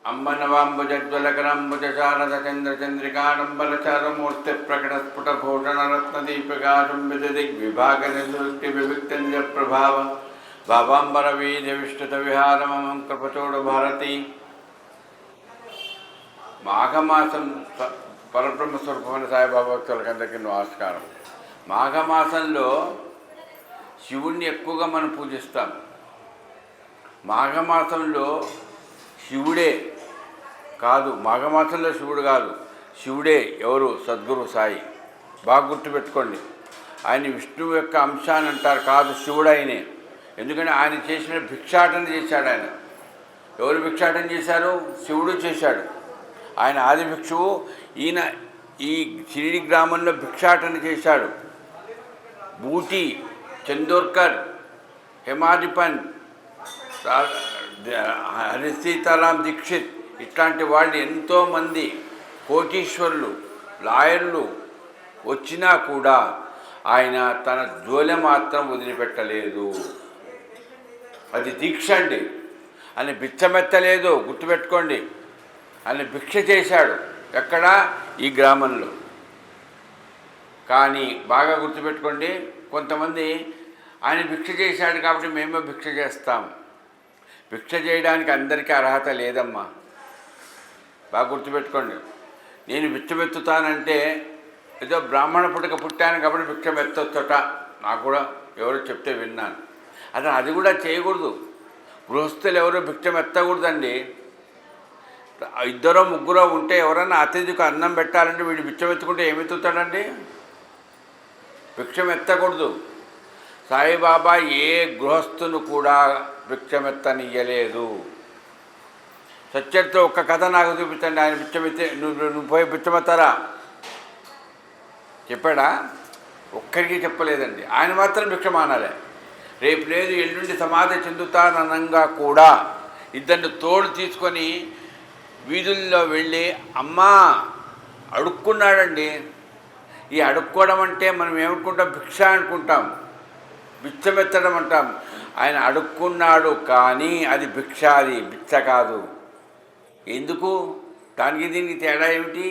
अम्बनवाम्बुजज्वलकरम्बुजचारदचन्द्रचन्द्रिकाडम्बरचारुमूर्तिप्रकटस्फुटभूषणरत्नदीपिकाशं विदिग्विभागनिर्दृष्टिविविक्तनिजप्रभाव भावाम्बरवीधिविष्टुतविहारममं कृपचोडभारती మాఘమాసం పరబ్రహ్మ స్వరూపమైన సాయిబాబా భక్తులకందరికీ నమస్కారం. మాఘమాసంలో శివుణ్ణి ఎక్కువగా మనం పూజిస్తాం. మాఘమాసంలో శివుడే కాదు, మాఘమాసంలో శివుడు కాదు, శివుడే ఎవరు? సద్గురు సాయి. బాగా గుర్తుపెట్టుకోండి. ఆయన విష్ణువు యొక్క అంశాన్ని అంటారు, కాదు శివుడు ఆయనే. ఎందుకంటే ఆయన చేసిన భిక్షాటన చేశాడు. ఆయన ఎవరు భిక్షాటన చేశారు? శివుడు చేశాడు. ఆయన ఆది భిక్షువు. ఈయన ఈ షిరిడి గ్రామంలో భిక్షాటన చేశాడు. బూటి, చందోర్కర్, హేమాదిపన్, హరిసీతారాం దీక్షిత్ ఇట్లాంటి వాళ్ళు ఎంతోమంది కోటీశ్వరులు, లాయర్లు వచ్చినా కూడా ఆయన తన జోలె మాత్రం వదిలిపెట్టలేదు. అది దీక్ష అండి. ఆయన బిచ్చమెత్తలేదు, గుర్తుపెట్టుకోండి. ఆయన భిక్ష చేశాడు. ఎక్కడ? ఈ గ్రామంలో. కానీ బాగా గుర్తుపెట్టుకోండి, కొంతమంది ఆయన భిక్ష చేశాడు కాబట్టి మేమే భిక్ష చేస్తాం. భిక్ష చేయడానికి అందరికీ అర్హత లేదమ్మా. బాగా గుర్తుపెట్టుకోండి. నేను భిక్షమెత్తుతానంటే ఏదో బ్రాహ్మణ పుట్టుక పుట్టాను కాబట్టి భిక్షమెత్తొచ్చట నాకు కూడా ఎవరో చెప్తే విన్నాను. అసలు అది కూడా చేయకూడదు. గృహస్థులు ఎవరో భిక్షమెత్తకూడదండి. ఇద్దరో ముగ్గురో ఉంటే ఎవరన్నా అతిథికి అన్నం పెట్టాలంటే వీడు భిక్షమెత్తుకుంటే ఏమెత్తుతాడండి? భిక్షమెత్తకూడదు. సాయిబాబా ఏ గృహస్థును కూడా భిక్షమెత్తనియ్యలేదు. సత్యంతో ఒక్క కథ నాకు చూపించండి. ఆయన భిక్షమెత్తే నువ్వు పోయి భిక్షమెత్తారా చెప్పాడా? ఒక్కరికి చెప్పలేదండి. ఆయన మాత్రం భిక్ష మానాలే. రేపు లేదు ఎల్లుండి సమాధి చెందుతాననంగా కూడా ఇద్దరిని తోడు తీసుకొని వీధుల్లో వెళ్ళి అమ్మా అడుక్కున్నాడండి. ఈ అడుక్కోవడం అంటే మనం ఏమనుకుంటాం? భిక్ష అనుకుంటాం, బిచ్చమెత్తడం అంటాం. ఆయన అడుక్కున్నాడు కానీ అది భిక్ష, అది బిచ్చ కాదు. ఎందుకు? దానికి దీనికి తేడా ఏమిటి?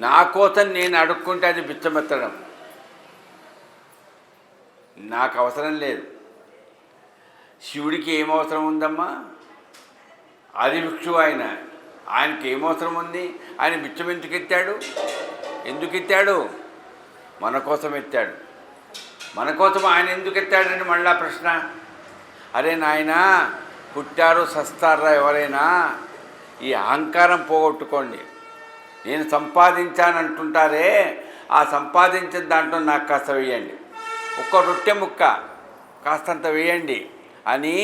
నా కోసం నేను అడుక్కుంటే అది బిచ్చమెత్తడం. నాకు అవసరం లేదు. శివుడికి ఏమవసరం ఉందమ్మా? ఆది భిక్షువు ఆయన. ఆయనకి ఏమవసరం ఉంది? ఆయన బిచ్చం ఎందుకు ఎత్తాడు? ఎందుకు ఎత్తాడు? మన కోసం ఎత్తాడు. మన కోసం ఆయన ఎందుకు ఎత్తాడని మళ్ళా ప్రశ్న. అరే నాయన, పుట్టారు సస్తారా ఎవరైనా? ఈ అహంకారం పోగొట్టుకోండి. నేను సంపాదించానంటుంటారే, ఆ సంపాదించిన దాంట్లో నాకు కాస్త వేయండి, ఒక్క రొట్టె ముక్క కాస్తంత వేయండి అని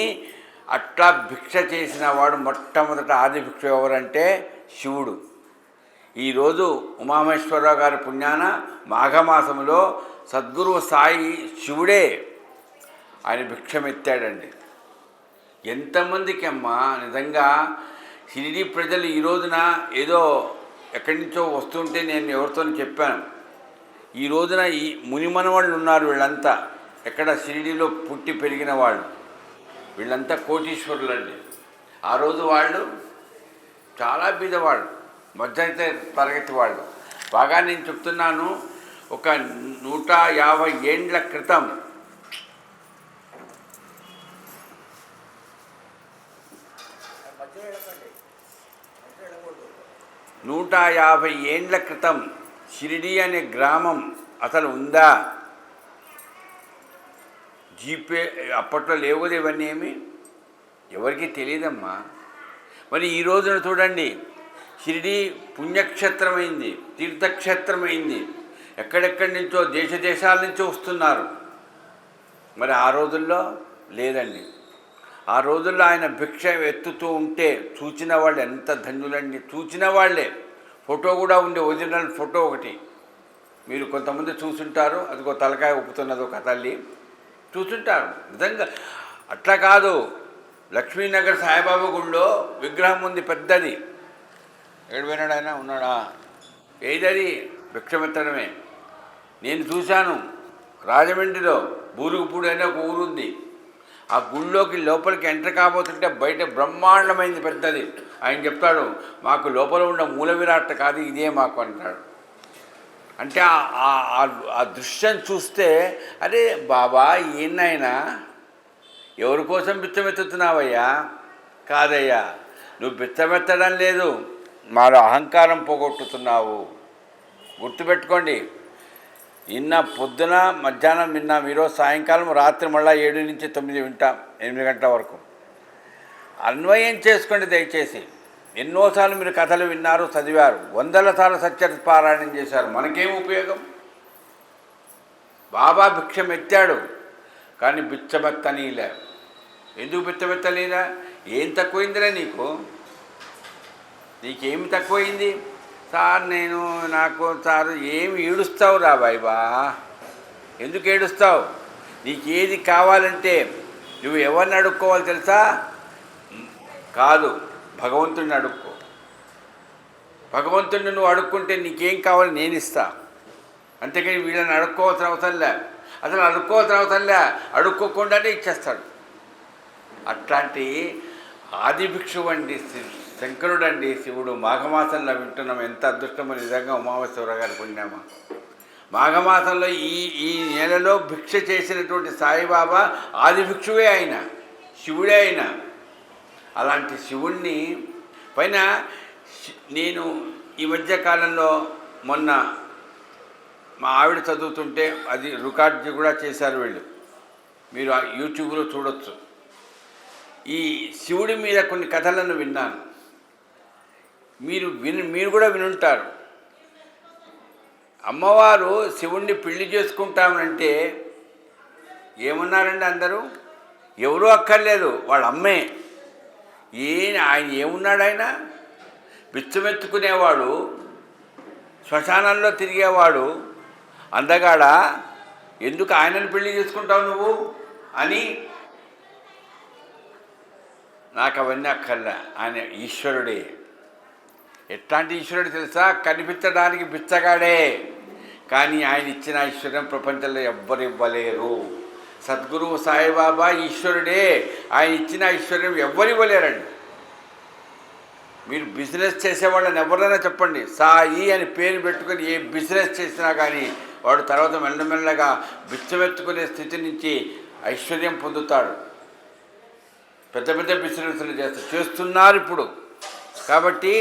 అట్లా భిక్ష చేసిన వాడు మొట్టమొదట ఆది భిక్ష ఎవరంటే శివుడు. ఈరోజు ఉమామేశ్వరరావు గారి పుణ్యాన మాఘమాసంలో సద్గురువు సాయి శివుడే ఆయన భిక్షమెత్తాడండి. ఎంతమందికి అమ్మా నిజంగా షిరిడి ప్రజలు ఈ రోజున ఏదో ఎక్కడి నుంచో వస్తుంటే నేను ఎవరితో చెప్పాను. ఈ రోజున ఈ మునిమనవాళ్ళు ఉన్నారు. వీళ్ళంతా ఎక్కడ? షిరిడిలో పుట్టి పెరిగిన వాళ్ళు. వీళ్ళంతా కోటీశ్వరులండి. ఆ రోజు వాళ్ళు చాలా బీదవాళ్ళు, మధ్య తరగతి వాళ్ళు. బాగా నేను చెప్తున్నాను, ఒక 150 ఏండ్ల క్రితం 150 ఏండ్ల క్రితం షిరిడి అనే గ్రామం అసలు ఉందా? జీపే అప్పట్లో లేవు ఇవన్నీ ఏమి ఎవరికి తెలియదమ్మా. మరి ఈ రోజున చూడండి, షిరిడి పుణ్యక్షేత్రమైంది, తీర్థక్షేత్రమైంది. ఎక్కడెక్కడి నుంచో దేశ దేశాల నుంచో వస్తున్నారు. మరి ఆ రోజుల్లో లేదండి. ఆ రోజుల్లో ఆయన భిక్ష ఎత్తుతూ ఉంటే చూచిన వాళ్ళు ఎంత ధన్యులండి. చూచిన వాళ్ళే. ఫోటో కూడా ఉండే, ఒరిజినల్ ఫోటో ఒకటి మీరు కొంతమంది చూసుంటారు. అదిగో తలకాయ ఉప్పుతున్నది ఒక తల్లి, చూసుంటారు. నిజంగా అట్లా కాదు. లక్ష్మీనగర్ సాయిబాబా గుడిలో విగ్రహం ఉంది పెద్దది. ఎక్కడ పోయినాడు ఆయన? ఉన్నాడా? ఏదది? భిక్షమెత్తడమే. నేను చూశాను రాజమండ్రిలో బూరుగుపూడి అనే ఒక ఊరుంది. ఆ గుళ్ళోకి లోపలికి ఎంటర్ కాబోతుంటే బయట బ్రహ్మాండమైంది పెద్దది. ఆయన చెప్తాడు, మాకు లోపల ఉన్న మూల విరాట్ కాదు ఇదే మాకు అంటాడు. అంటే ఆ దృశ్యం చూస్తే అరే బాబా ఏనాయనా ఎవరి కోసం బిచ్చమెత్తుతున్నావయ్యా? కాదయ్యా, నువ్వు బిచ్చమెత్తడం లేదు, మాలో అహంకారం పోగొట్టుతున్నావు. గుర్తుపెట్టుకోండి, నిన్న పొద్దున మధ్యాహ్నం విన్నాం, ఈరోజు సాయంకాలం రాత్రి మళ్ళీ 7 నుంచి 9 వింటాం, 8 గంటల వరకు. అన్వయం చేసుకోండి దయచేసి. ఎన్నోసార్లు మీరు కథలు విన్నారు, చదివారు, 100 సార్లు సత్యత పారాయణం చేశారు. మనకేం ఉపయోగం? బాబా భిక్షం ఎత్తాడు కానీ బిచ్చమెత్తనీలే. ఎందుకు బిచ్చమెత్తనీలా? ఏం తక్కువైందిరా నీకు? నీకేమి తక్కువైంది? సార్ నాకు సార్ ఏమి ఏడుస్తావు రా బాబా? ఎందుకు ఏడుస్తావు? నీకు ఏది కావాలంటే నువ్వు ఎవరిని అడుక్కోవాలి తెలుసా? కాదు, భగవంతుడిని అడుక్కో. భగవంతుడిని నువ్వు అడుక్కుంటే నీకేం కావాలి నేను ఇస్తా. అంతేకాని వీళ్ళని అడుక్కోవాల్సిన అవసరంలే, అసలు అడుక్కోవాల్సిన అవసరంలే, అడుక్కోకుండానే ఇచ్చేస్తాడు. అట్లాంటి ఆదిభిక్షువు అండి శంకరుడు అండి శివుడు. మాఘమాసంలో వింటున్నాం, ఎంత అదృష్టమో నిజంగా. ఉమామేశ్వర గారి పుణ్యమా. మాఘమాసంలో ఈ నెలలో భిక్ష చేసినటువంటి సాయిబాబా ఆదిభిక్షువే ఆయన, శివుడే ఆయన. అలాంటి శివుణ్ణి పైన నేను ఈ మధ్యకాలంలో మొన్న మా ఆవిడ చదువుతుంటే అది రికార్డ్ కూడా చేశారు వీళ్ళు, మీరు యూట్యూబ్లో చూడొచ్చు. ఈ శివుడి మీద కొన్ని కథలను విన్నాను, మీరు కూడా వినుంటారు. అమ్మవారు శివుణ్ణి పెళ్లి చేసుకుంటామంటే ఏమన్నారండి అందరూ? ఎవరూ అక్కర్లేదు, వాళ్ళ అమ్మే. ఆయన ఏమున్నాడు? ఆయన బిచ్చమెత్తుకునేవాడు, శ్మశానంలో తిరిగేవాడు, అందగాడ. ఎందుకు ఆయనను పెళ్లి చేసుకుంటావు నువ్వు అని. నాకు అవన్నీ అక్కర్లే, ఆయన ఈశ్వరుడే. ఎట్లాంటి ఈశ్వరుడు తెలుసా? కనిపించడానికి బిచ్చగాడే, కానీ ఆయన ఇచ్చిన ఐశ్వర్యం ప్రపంచంలో ఎవ్వరు ఇవ్వలేరు. సద్గురువు సాయిబాబా ఈశ్వరుడే, ఆయన ఇచ్చిన ఐశ్వర్యం ఎవ్వరు ఇవ్వలేరండి. మీరు బిజినెస్ చేసేవాళ్ళని ఎవరైనా చెప్పండి, సాయి అని పేరు పెట్టుకొని ఏ బిజినెస్ చేసినా కానీ వాడు తర్వాత మెల్లమెల్లగా బిచ్చమెత్తుకునే స్థితి నుంచి ఐశ్వర్యం పొందుతాడు. పెద్ద పెద్ద బిజినెస్లు చేస్తున్నారు ఇప్పుడు. కాబట్టి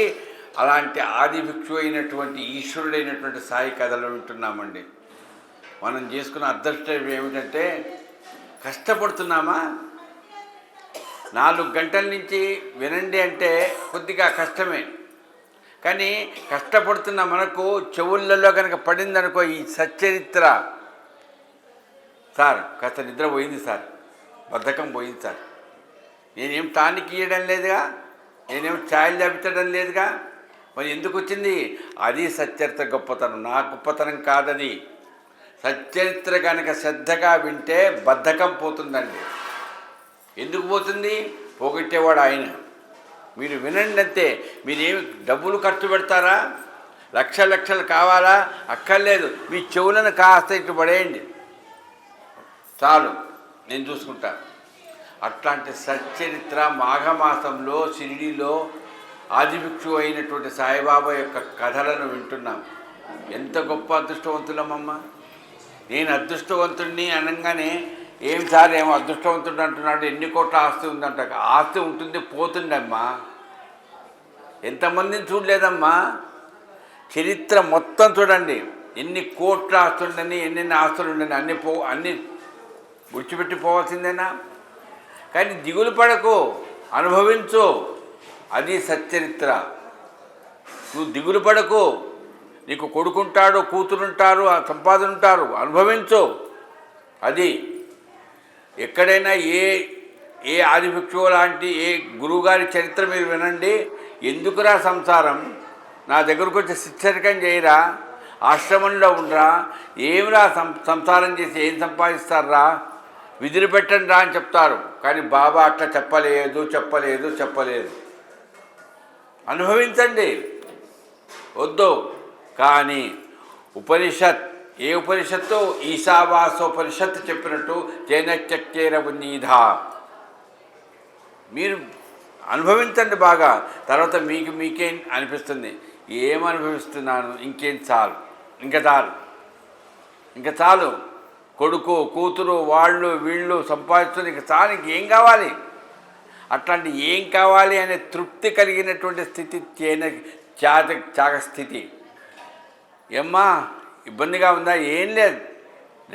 అలాంటి ఆదిభిక్షు అయినటువంటి ఈశ్వరుడైనటువంటి సాయి కథలు వింటున్నామండి. మనం చేసుకున్న అదృష్టం ఏమిటంటే కష్టపడుతున్నామా? 4 గంటల నుంచి వినండి అంటే కొద్దిగా కష్టమే, కానీ కష్టపడుతున్న మనకు చెవులలో కనుక పడిందనుకో ఈ సచ్చరిత్ర, సార్ కాస్త నిద్ర పోయింది సార్, బద్ధకం పోయింది సార్, నేనేం టానిక్ ఇవ్వడం లేదుగా, నేనేం ఛాయలు జాపించడం లేదుగా, మరి ఎందుకు వచ్చింది? అది సచ్చరిత్ర గొప్పతనం, నా గొప్పతనం కాదది. సచ్చరిత్ర కనుక శ్రద్ధగా వింటే బద్ధకం పోతుందండి. ఎందుకు పోతుంది? పోగొట్టేవాడు ఆయన. మీరు వినండి అంతే. మీరేమి డబ్బులు ఖర్చు పెడతారా? లక్షలు కావాలా? అక్కర్లేదు. మీ చెవులను కాస్త ఇటు పడేయండి చాలు, నేను చూసుకుంటా. అట్లాంటి సచ్చరిత్ర మాఘమాసంలో షిరిడీలో ఆదిభిక్షు అయినటువంటి సాయిబాబా యొక్క కథలను వింటున్నాం. ఎంత గొప్ప అదృష్టవంతులమ్మమ్మ. నేను అదృష్టవంతుడిని అనగానే ఏం సార్ ఏమో అదృష్టవంతుడు అంటున్నాడు, ఎన్ని కోట్ల ఆస్తి ఉందంట. ఆస్తి ఉంటుంది, పోతుందమ్మా. ఎంతమందిని చూడలేదమ్మా. చరిత్ర మొత్తం చూడండి, ఎన్ని కోట్ల ఆస్తి ఉండని, ఎన్నెన్ని ఆస్తులు ఉండని, అన్నీ విడిచిపెట్టి పోవాల్సిందేనా? కానీ దిగులు పడకు, అనుభవించు, అది సచ్చరిత్ర. నువ్వు దిగులు పడకు, నీకు కొడుకుంటాడు, కూతురుంటారు, సంపాదన ఉంటారు, అనుభవించు. అది ఎక్కడైనా ఏ ఆదిభిక్షువు లాంటి ఏ గురువుగారి చరిత్ర మీరు వినండి. ఎందుకురా సంసారం, నా దగ్గరకు వచ్చి శిక్షరికం చేయరా, ఆశ్రమంలో ఉండరా, ఏమిరా సంసారం చేసి ఏం సంపాదిస్తారా, విధులు పెట్టండి రా అని చెప్తారు. కానీ బాబా అట్లా చెప్పలేదు. అనుభవించండి, వద్దు. కానీ ఉపనిషత్, ఏ ఉపనిషత్తు? ఈశావాసోపనిషత్తు చెప్పినట్టు జైనచక్కేర ఉన్నీధ మీరు అనుభవించండి బాగా. తర్వాత మీకే అనిపిస్తుంది, ఏం అనుభవిస్తున్నాను, ఇంకేం చాలు, ఇంకా చాలు, కొడుకు కూతురు వాళ్ళు వీళ్ళు సంపాదిస్తుంది, ఇంకా చాలు, ఇంకేం కావాలి. అట్లాంటి ఏం కావాలి అనే తృప్తి కలిగినటువంటి స్థితి త్యాగ స్థితి. ఏమ్మా ఇబ్బందిగా ఉందా? ఏం లేదు,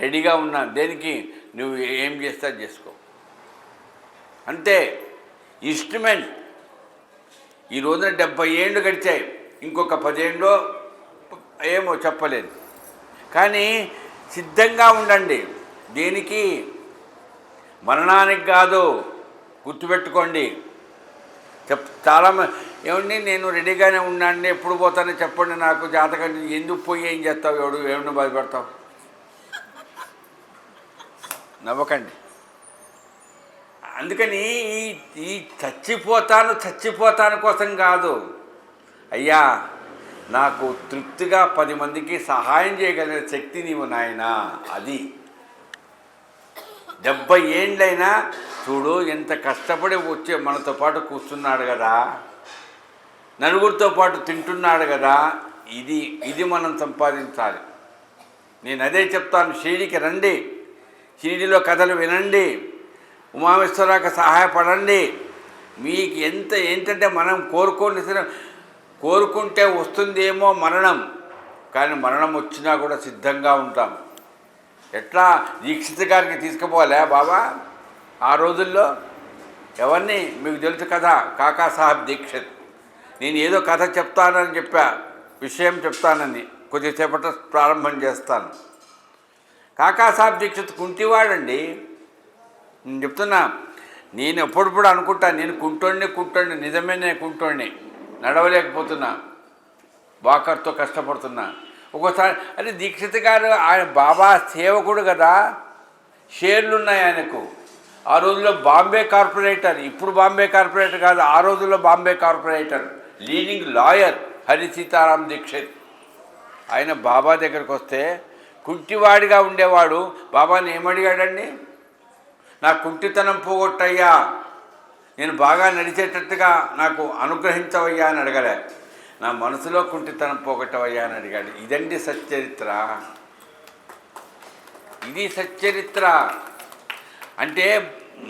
రెడీగా ఉన్నా, దేనికి, నువ్వు ఏం చేస్తా చేసుకో అంతే. ఇన్స్ట్రుమెంట్. ఈ రోజున 70 ఏళ్ళు గడిచాయి, ఇంకొక 10 ఏళ్ళో ఏమో చెప్పలేదు, కానీ సిద్ధంగా ఉండండి. దేనికి? మరణానికి కాదు, గుర్తుపెట్టుకోండి. చాలామంది ఏమండి నేను రెడీగానే ఉన్నాండి, ఎప్పుడు పోతానో చెప్పండి నాకు, జాతకం ఎందుకు పోయి ఏం చేస్తావు, ఏమన్నా బాధపడతావు? నవ్వకండి. అందుకని ఈ చచ్చిపోతాను కోసం కాదు, అయ్యా నాకు తృప్తిగా 10 మందికి సహాయం చేయగలిగిన శక్తి నీవు నాయనా. అది 70 ఏండ్లైనా చూడు, ఎంత కష్టపడి వచ్చే మనతో పాటు కూర్చున్నాడు కదా, నలుగురితో పాటు తింటున్నాడు కదా, ఇది మనం సంపాదించాలి. నేను అదే చెప్తాను, షిరిడీకి రండి, షిరిడీలో కథలు వినండి, ఉమామేశ్వరాకు సహాయపడండి. మీకు ఏంటంటే మనం కోరుకుంటే వస్తుందేమో మరణం, కానీ మరణం వచ్చినా కూడా సిద్ధంగా ఉంటాం. ఎట్లా దీక్షిత్ గారికి తీసుకుపోలే బాబా ఆ రోజుల్లో? ఎవరిని? మీకు తెలుసు కదా, కాకా సాహెబ్ దీక్షిత్. నేను ఏదో కథ చెప్తానని విషయం చెప్తానని కొద్దిసేపటి ప్రారంభం చేస్తాను. కాకా సాహెబ్ దీక్షిత్ కుంటివాడండి. నేను చెప్తున్నా, నేను ఎప్పుడప్పుడు అనుకుంటా, నేను కుంటోండి, నిజమే, నేను కుంటోండి, నడవలేకపోతున్నా, వాకర్తో కష్టపడుతున్నా. ఒక్కోసారి అరే దీక్షిత్ గారు ఆయన బాబా సేవకుడు కదా, షేర్లు ఉన్నాయి ఆయనకు. ఆ రోజుల్లో బాంబే కార్పొరేటర్, ఇప్పుడు బాంబే కార్పొరేటర్ కాదు, ఆ రోజుల్లో Bombay corporator, leading lawyer Hari Sitaram Dikshit. ఆయన బాబా దగ్గరికి వస్తే కుంటివాడిగా ఉండేవాడు. బాబాని ఏమడిగాడండి? నా కుంటితనం పోగొట్టయ్యా, నేను బాగా నడిచేటట్టుగా నాకు అనుగ్రహించవయ్యా అని అడగలే, నా మనసులో కుంటితనం పోగొట్టవయ్యా అని అడిగాడు. ఇదండి సచ్చరిత్ర. ఇది సచ్చరిత్ర. అంటే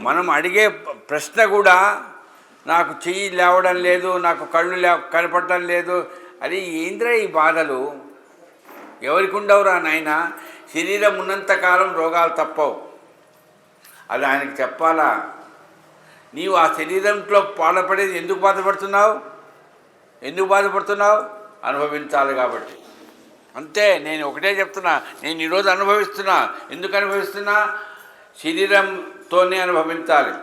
మనం అడిగే ప్రశ్న కూడా, నాకు చెయ్యి లేవడం లేదు, నాకు కళ్ళు కనపడడం లేదు, అది ఏంద్రా ఈ బాధలు? ఎవరికి ఉండవురా నాయన? శరీరం ఉన్నంతకాలం రోగాలు తప్పవు, అది ఆయనకి చెప్పాలా? నీవు ఆ శరీరంలో పాలపడేది ఎందుకు బాధపడుతున్నావు? అనుభవించాలి కాబట్టి. అంతే. నేను ఒకటే చెప్తున్నా, నేను ఈరోజు అనుభవిస్తున్నా. ఎందుకు అనుభవిస్తున్నా? శరీరంతోనే అనుభవించాలి,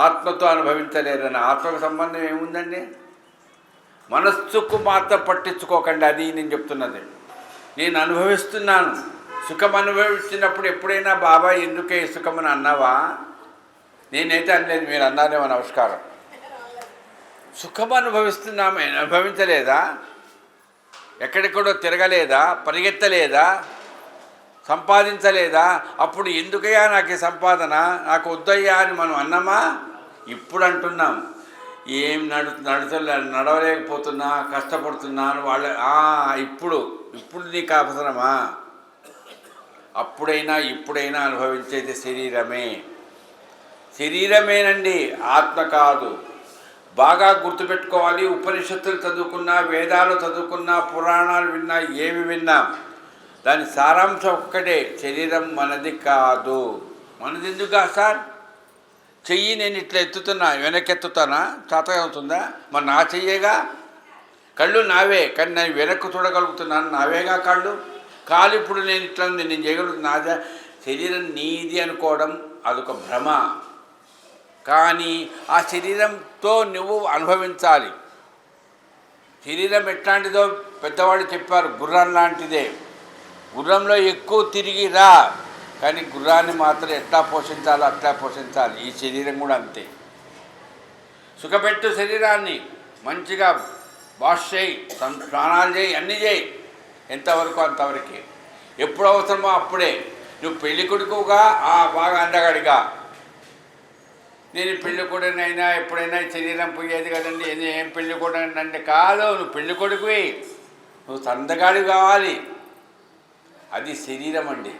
ఆత్మతో అనుభవించలేదని. ఆత్మకు సంబంధం ఏముందండి? మనస్సుకు మాత్రం పట్టించుకోకండి, అది నేను చెప్తున్నది. నేను అనుభవిస్తున్నాను. సుఖం అనుభవిస్తున్నప్పుడు ఎప్పుడైనా బాబా ఎందుకే సుఖమని అన్నావా? నేనైతే అనలేదు, మీరు అన్నారేమో, నమస్కారం. సుఖం అనుభవిస్తున్నామే, అనుభవించలేదా? ఎక్కడెక్కడో తిరగలేదా? పరిగెత్తలేదా? సంపాదించలేదా? అప్పుడు ఎందుకయ్యా నాకు ఈ సంపాదన, నాకు వద్దయ్యా అని మనం అన్నామా? ఇప్పుడు అంటున్నాం, ఏం నడవలేకపోతున్నా, కష్టపడుతున్నాను ఇప్పుడు నీకు అవసరమా? ఇప్పుడైనా అనుభవించేది శరీరమేనండి, ఆత్మ కాదు. బాగా గుర్తుపెట్టుకోవాలి. ఉపనిషత్తులు చదువుకున్నా, వేదాలు చదువుకున్నా, పురాణాలు విన్నా, ఏమి విన్నా, దాని సారాంశం ఒక్కటే, శరీరం మనది కాదు. మనది ఎందుకు సార్? చెయ్యి నేను ఇట్లా ఎత్తుతున్నా, వెనకెత్తుతానా? చేత అవుతుందా? మరి నా చెయ్యేగా. కళ్ళు నావే, కానీ నేను వెనక్కు చూడగలుగుతున్నాను, నావేగా కళ్ళు. కాలు ఇప్పుడు నేను ఇట్లా ఉంది, నేను చేయగలుగుతున్నా, నాదే. శరీరం నీది అనుకోవడం అదొక భ్రమ. కానీ ఆ శరీరంతో నువ్వు అనుభవించాలి. శరీరం ఎట్లాంటిదో పెద్దవాళ్ళు చెప్పారు, గుర్రం లాంటిదే. గుర్రంలో ఎక్కువ తిరిగి రా, కానీ గుర్రాన్ని మాత్రం ఎట్లా పోషించాలో అట్లా పోషించాలి. ఈ శరీరం కూడా అంతే. సుఖపెట్టు శరీరాన్ని, మంచిగా వాష్ చేయి, స్నానాలు చేయి, అన్నీ చేయి. ఎంతవరకు అంతవరకే. ఎప్పుడు అవసరమో అప్పుడే. నువ్వు పెళ్లి కొడుకుగా బాగా అందగాడిగా, నేను పెళ్లి కొడుకునైనా ఎప్పుడైనా శరీరం పోయేది కదండి, ఏం పెళ్లి కొడుకు అంటే కాదు, నువ్వు పెళ్లి కొడుకువి, నువ్వు సందగాడి కావాలి. అది శరీరం అండి.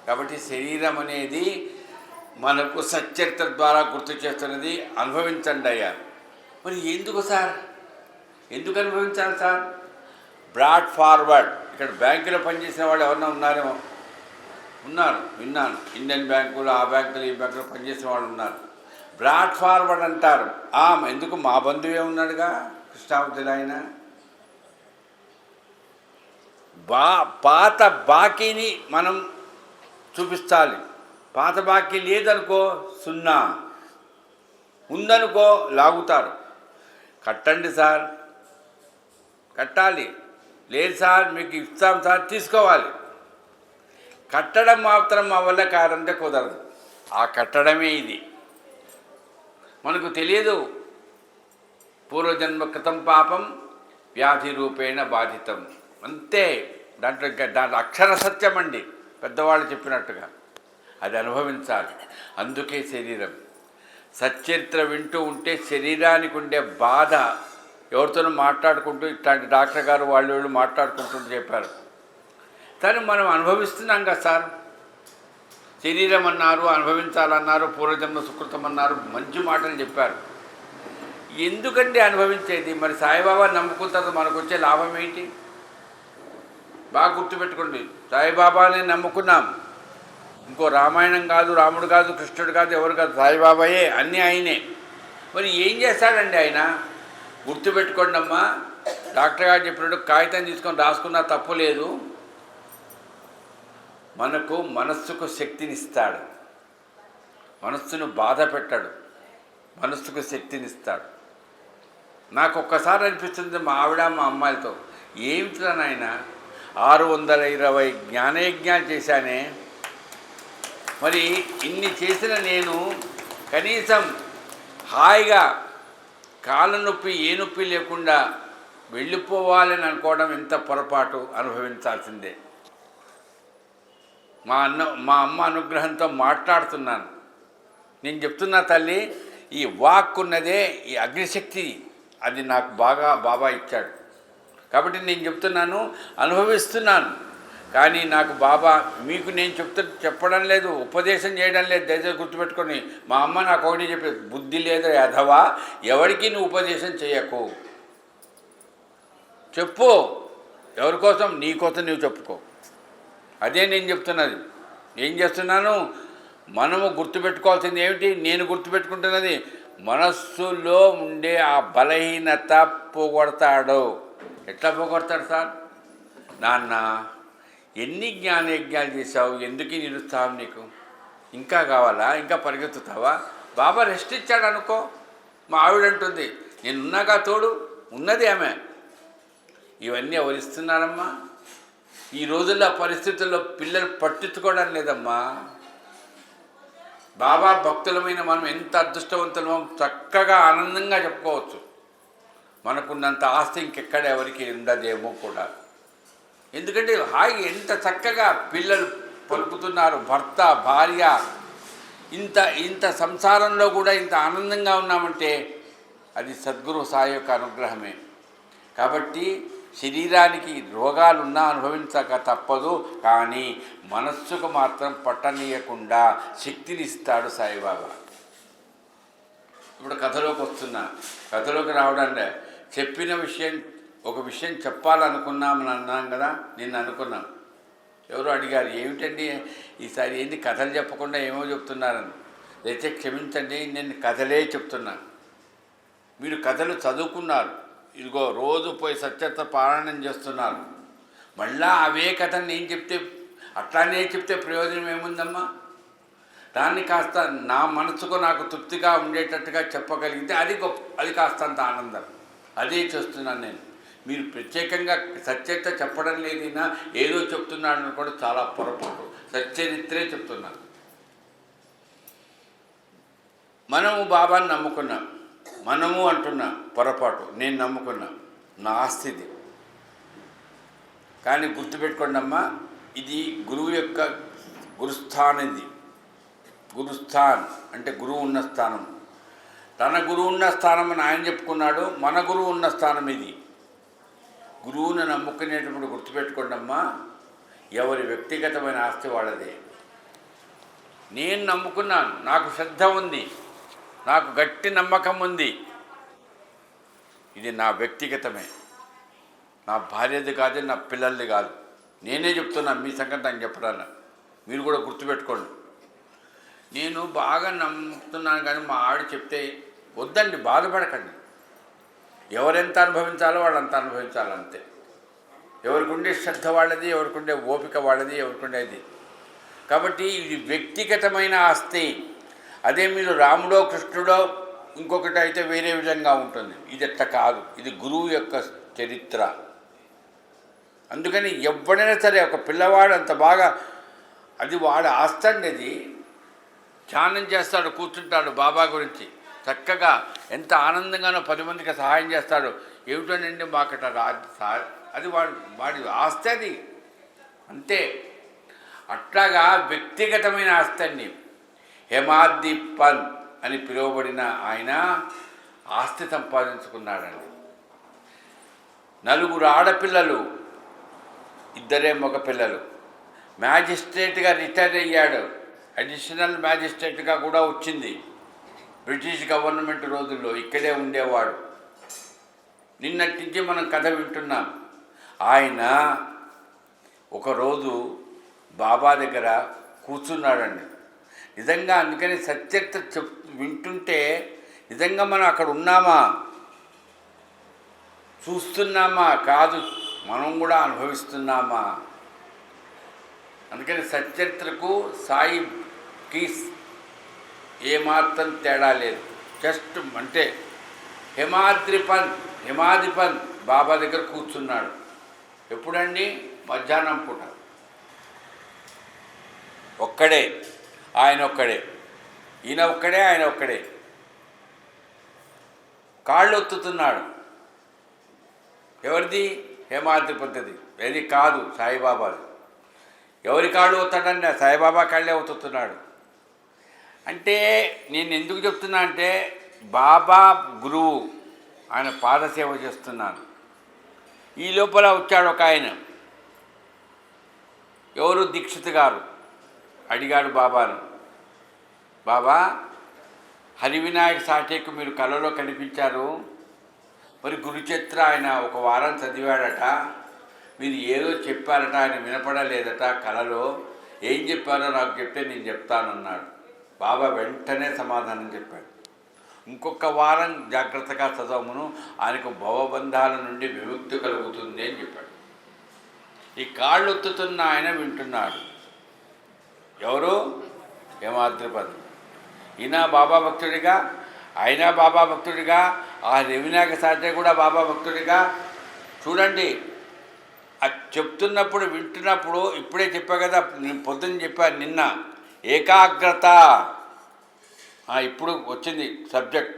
కాబట్టి శరీరం అనేది మనకు సచ్చరిత్ర ద్వారా గుర్తు చేస్తున్నది. అనుభవించండి అయ్యా. మరి ఎందుకు సార్, ఎందుకు అనుభవించాలి సార్? Broad forward. ఇక్కడ బ్యాంకులో పనిచేసిన వాళ్ళు ఎవరన్నా ఉన్నారేమో? ఉన్నారు, విన్నాను. ఇండియన్ బ్యాంకులు, ఆ బ్యాంకులు, ఈ బ్యాంకులో పనిచేసిన వాళ్ళు ఉన్నారు. బ్రాడ్ ఫార్వర్డ్ అంటారు. ఎందుకు, మా బంధువే ఉన్నాడుగా కృష్ణావతిలో ఆయన. పాత బాకీని మనం చూపించాలి. పాత బాకీ లేదనుకో 0, ఉందనుకో లాగుతారు. కట్టండి సార్, కట్టాలి. లేదు సార్ మీకు ఇస్తాం సార్, తీసుకోవాలి. కట్టడం మాత్రం మా వల్ల కాదంటే కుదరదు. ఆ కట్టడమే ఇది. మనకు తెలియదు, పూర్వజన్మ కృతం పాపం వ్యాధి రూపేణ బాధితం, అంతే. దాంట్లో అక్షర సత్యం అండి, పెద్దవాళ్ళు చెప్పినట్టుగా. అది అనుభవించాలి. అందుకే శరీరం. సచ్చరిత్ర వింటూ ఉంటే శరీరానికి ఉండే బాధ, ఎవరితోనూ మాట్లాడుకుంటూ ఇట్లాంటి డాక్టర్ గారు వాళ్ళు మాట్లాడుకుంటూ చెప్పారు. కానీ మనం అనుభవిస్తున్నాం కదా సార్. శరీరం అన్నారు, అనుభవించాలన్నారు, పూర్వజన్మ సుకృతం అన్నారు, మంచి మాటలు చెప్పారు. ఎందుకంటే అనుభవించేది? మరి సాయిబాబా నమ్ముకున్న తర్వాత మనకు వచ్చే లాభం ఏంటి? బాగా గుర్తుపెట్టుకోండి, సాయిబాబానే నమ్ముకున్నాం. ఇంకో రామాయణం కాదు, రాముడు కాదు, కృష్ణుడు కాదు, ఎవరు కాదు, సాయిబాబాయే, అన్నీ ఆయనే. మరి ఏం చేస్తాడండి ఆయన? గుర్తుపెట్టుకోండి అమ్మా, డాక్టర్ గారు చెప్పినట్టు కాగితం తీసుకొని రాసుకున్నా తప్పు లేదు. మనకు మనస్సుకు శక్తినిస్తాడు, మనస్సును బాధ పెట్టాడు, మనస్సుకు శక్తినిస్తాడు. నాకు ఒక్కసారి అనిపిస్తుంది మా ఆవిడ మా అమ్మాయిలతో, ఏమిట్రా నాయన 620 జ్ఞానయజ్ఞాలు చేశానే, మరి ఇన్ని చేసిన నేను కనీసం హాయిగా కాళ్ళ నొప్పి ఏ నొప్పి లేకుండా వెళ్ళిపోవాలని అనుకోవడం ఎంత పొరపాటు. అనుభవించాల్సిందే. మా అమ్మ అనుగ్రహంతో మాట్లాడుతున్నాను. నేను చెప్తున్నా తల్లి, ఈ వాక్ ఉన్నదే ఈ అగ్నిశక్తి, అది నాకు బాబా ఇచ్చాడు. కాబట్టి నేను చెప్తున్నాను, అనుభవిస్తున్నాను. కానీ నాకు బాబా మీకు నేను చెప్పడం లేదు, ఉపదేశం చేయడం లేదు. దయచేసి గుర్తుపెట్టుకొని, మా అమ్మ నాకు ఒకటి చెప్పేది, బుద్ధి లేదు అథవా ఎవరికి నువ్వు ఉపదేశం చేయకు, చెప్పు. ఎవరి కోసం? నీ కోసం నువ్వు చెప్పుకో. అదే నేను చెప్తున్నది. ఏం చేస్తున్నాను? మనము గుర్తుపెట్టుకోవాల్సింది ఏమిటి? నేను గుర్తుపెట్టుకుంటున్నది, మనస్సులో ఉండే ఆ బలహీనత పోగొడతాడు. ఎట్లా పోగొడతాడు సార్? నాన్న ఎన్ని జ్ఞానయజ్ఞాలు చేశావు, ఎందుకు నిలుస్తావు? నీకు ఇంకా కావాలా? ఇంకా పరిగెత్తుతావా? బాబా రెస్ట్ ఇచ్చాడు అనుకో. మా ఆవిడంటుంది, నేనున్నాగా తోడు, ఉన్నది ఆమె. ఇవన్నీ ఎవరు ఇస్తున్నారమ్మా? ఈ రోజుల్లో పరిస్థితుల్లో పిల్లలు పట్టించుకోవడం లేదమ్మా. బాబా భక్తులమైన మనం ఎంత అదృష్టవంతులమో చక్కగా ఆనందంగా చెప్పుకోవచ్చు. మనకున్నంత ఆస్తి ఇంకెక్కడ ఎవరికి ఉండదేమో కూడా. ఎందుకంటే హాయి ఎంత చక్కగా పిల్లలు పలుకుతున్నారు, భర్త భార్య, ఇంత సంసారంలో కూడా ఇంత ఆనందంగా ఉన్నామంటే అది సద్గురు సాయి యొక్క అనుగ్రహమే. కాబట్టి శరీరానికి రోగాలున్నా అనుభవించక తప్పదు, కానీ మనస్సుకు మాత్రం పట్టనీయకుండా శక్తినిస్తాడు సాయిబాబా. ఇప్పుడు కథలోకి వస్తున్నా. కథలోకి రావడంలో చెప్పిన విషయం, ఒక విషయం చెప్పాలనుకున్నామని అన్నాం కదా, నిన్ను అనుకున్నాం. ఎవరో అడిగారు, ఏమిటండి ఈసారి ఏంటి కథలు చెప్పకుండా ఏమో చెప్తున్నారని. అయితే క్షమించండి, నేను కథలే చెప్తున్నాను. మీరు కథలు చదువుకున్నారు, ఇదిగో రోజు పోయి సత్యత పారాయణం చేస్తున్నారు. మళ్ళా అవే కథను నేను చెప్తే, అట్లానే చెప్తే ప్రయోజనం ఏముందమ్మా? దాన్ని కాస్త నా మనసుకు నాకు తృప్తిగా ఉండేటట్టుగా చెప్పగలిగితే అది గొప్ప, అది కాస్తంత ఆనందం. అదే చేస్తున్నాను నేను. మీరు ప్రత్యేకంగా సచ్చరిత్ర చెప్పడం లేదైనా ఏదో చెప్తున్నాడని కూడా చాలా పొరపాటు. సచ్చరిత్రే చెప్తున్నాను. మనము బాబాని నమ్ముకున్నాం, మనము అంటున్నా పొరపాటు. నేను నమ్ముకున్నా, నా ఆస్తిది. కానీ గుర్తుపెట్టుకోండి అమ్మా, ఇది గురువు యొక్క గురుస్థానం. ఇది గురుస్థాన్ అంటే గురువు ఉన్న స్థానం. తన గురువు ఉన్న స్థానం అని ఆయన చెప్పుకున్నాడు. మన గురువు ఉన్న స్థానం ఇది. గురువును నమ్ముకునేటప్పుడు గుర్తుపెట్టుకోండి అమ్మా, ఎవరి వ్యక్తిగతమైన ఆస్తి వాళ్ళదే. నేను నమ్ముకున్నాను, నాకు శ్రద్ధ ఉంది, నాకు గట్టి నమ్మకం ఉంది, ఇది నా వ్యక్తిగతమే, నా భార్యది కాదు, నా పిల్లలది కాదు. నేనే చెప్తున్నాను, మీ సంగతి నాకు చెప్పడాను. మీరు కూడా గుర్తుపెట్టుకోండి. నేను బాగా నమ్ముతున్నాను కానీ మా ఆవిడ చెప్తే వద్దండి, బాధపడకండి. ఎవరెంత అనుభవించాలో వాళ్ళంత అనుభవించాలి, అంతే. ఎవరికి ఉండే శ్రద్ధ వాళ్ళది, ఎవరికి ఉండే ఓపిక వాళ్ళది, ఎవరికి ఉండేది. కాబట్టి ఇది వ్యక్తిగతమైన ఆస్తి. అదే మీరు రాముడో కృష్ణుడో ఇంకొకటి అయితే వేరే విధంగా ఉంటుంది. ఇది అట్లా కాదు, ఇది గురువు యొక్క చరిత్ర. అందుకని ఎవడైనా సరే, ఒక పిల్లవాడు అంత బాగా, అది వాడు ఆస్తి అండి. అది ధ్యానం చేస్తాడు, కూర్చుంటాడు బాబా గురించి చక్కగా, ఎంత ఆనందంగానో 10 మందికి సహాయం చేస్తాడు. ఏమిటోనండి మాకట అది వాడి ఆస్తి, అది అంతే. అట్లాగా వ్యక్తిగతమైన ఆస్తి అండి. హేమాద్రి పంత్ అని పిలువబడిన ఆయన ఆస్తి సంపాదించుకున్నాడండి. 4 ఆడపిల్లలు, 2 మగపిల్లలు. మ్యాజిస్ట్రేట్గా రిటైర్ అయ్యాడు. అడిషనల్ మ్యాజిస్ట్రేట్గా కూడా వచ్చింది బ్రిటిష్ గవర్నమెంట్ రోజుల్లో. ఇక్కడే ఉండేవాడు. నిన్నటి నుంచి మనం కథ వింటున్నాం. ఆయన ఒకరోజు బాబా దగ్గర కూర్చున్నాడండి. నిజంగా అందుకని సత్యత వింటుంటే నిజంగా మనం అక్కడ ఉన్నామా, చూస్తున్నామా కాదు, మనం కూడా అనుభవిస్తున్నామా. అందుకని సచరిత్రకు సాయికి ఏమాత్రం తేడా లేదు. జస్ట్ అంటే హేమాద్రి పంత్ బాబా దగ్గర కూర్చున్నాడు. ఎప్పుడండి? మధ్యాహ్నం పూట. ఒక్కడే, ఆయన ఒక్కడే, ఈయన ఒక్కడే, ఆయన ఒక్కడే. కాళ్ళు ఒత్తుతున్నాడు. ఎవరిది? హేమాద్రి పంత్ది. ఏది కాదు, సాయిబాబాది. ఎవరి కాళ్ళు ఒత్తాడండి? సాయిబాబా కాళ్ళే ఒత్తుతున్నాడు. అంటే నేను ఎందుకు చెప్తున్నా అంటే, బాబా గురువు, ఆయన పాదసేవ చేస్తున్నాను. ఈ లోపల వచ్చాడు ఒక ఆయన. ఎవరు? దీక్షిత్ గారు. అడిగాడు బాబాను, బాబా హరివినాయక సాఠేకు మీరు కళలో కనిపించారు, మరి గురుచరిత్ర ఆయన 1 వారం చదివాడట, మీరు ఏదో చెప్పారట, ఆయన వినపడలేదట కళలో, ఏం చెప్పారో నాకు చెప్తే నేను చెప్తానన్నాడు. బాబా వెంటనే సమాధానం చెప్పాడు. ఇంకొక వారం జాగ్రత్తగా చదవమును, ఆయనకు భవబంధాల నుండి విముక్తి కలుగుతుంది అని చెప్పాడు. ఈ కాళ్ళు ఒత్తుతున్న ఆయన వింటున్నాడు. ఎవరు? హేమాద్రి పంత్. ఈయన బాబా భక్తుడిగా, ఆయన బాబా భక్తుడిగా, ఆ హరివినాయక సాఠే కూడా బాబా భక్తుడిగా. చూడండి, అది చెప్తున్నప్పుడు వింటున్నప్పుడు, ఇప్పుడే చెప్పా కదా, నేను పొద్దున్న చెప్పాను నిన్న, ఏకాగ్రత. ఇప్పుడు వచ్చింది సబ్జెక్ట్.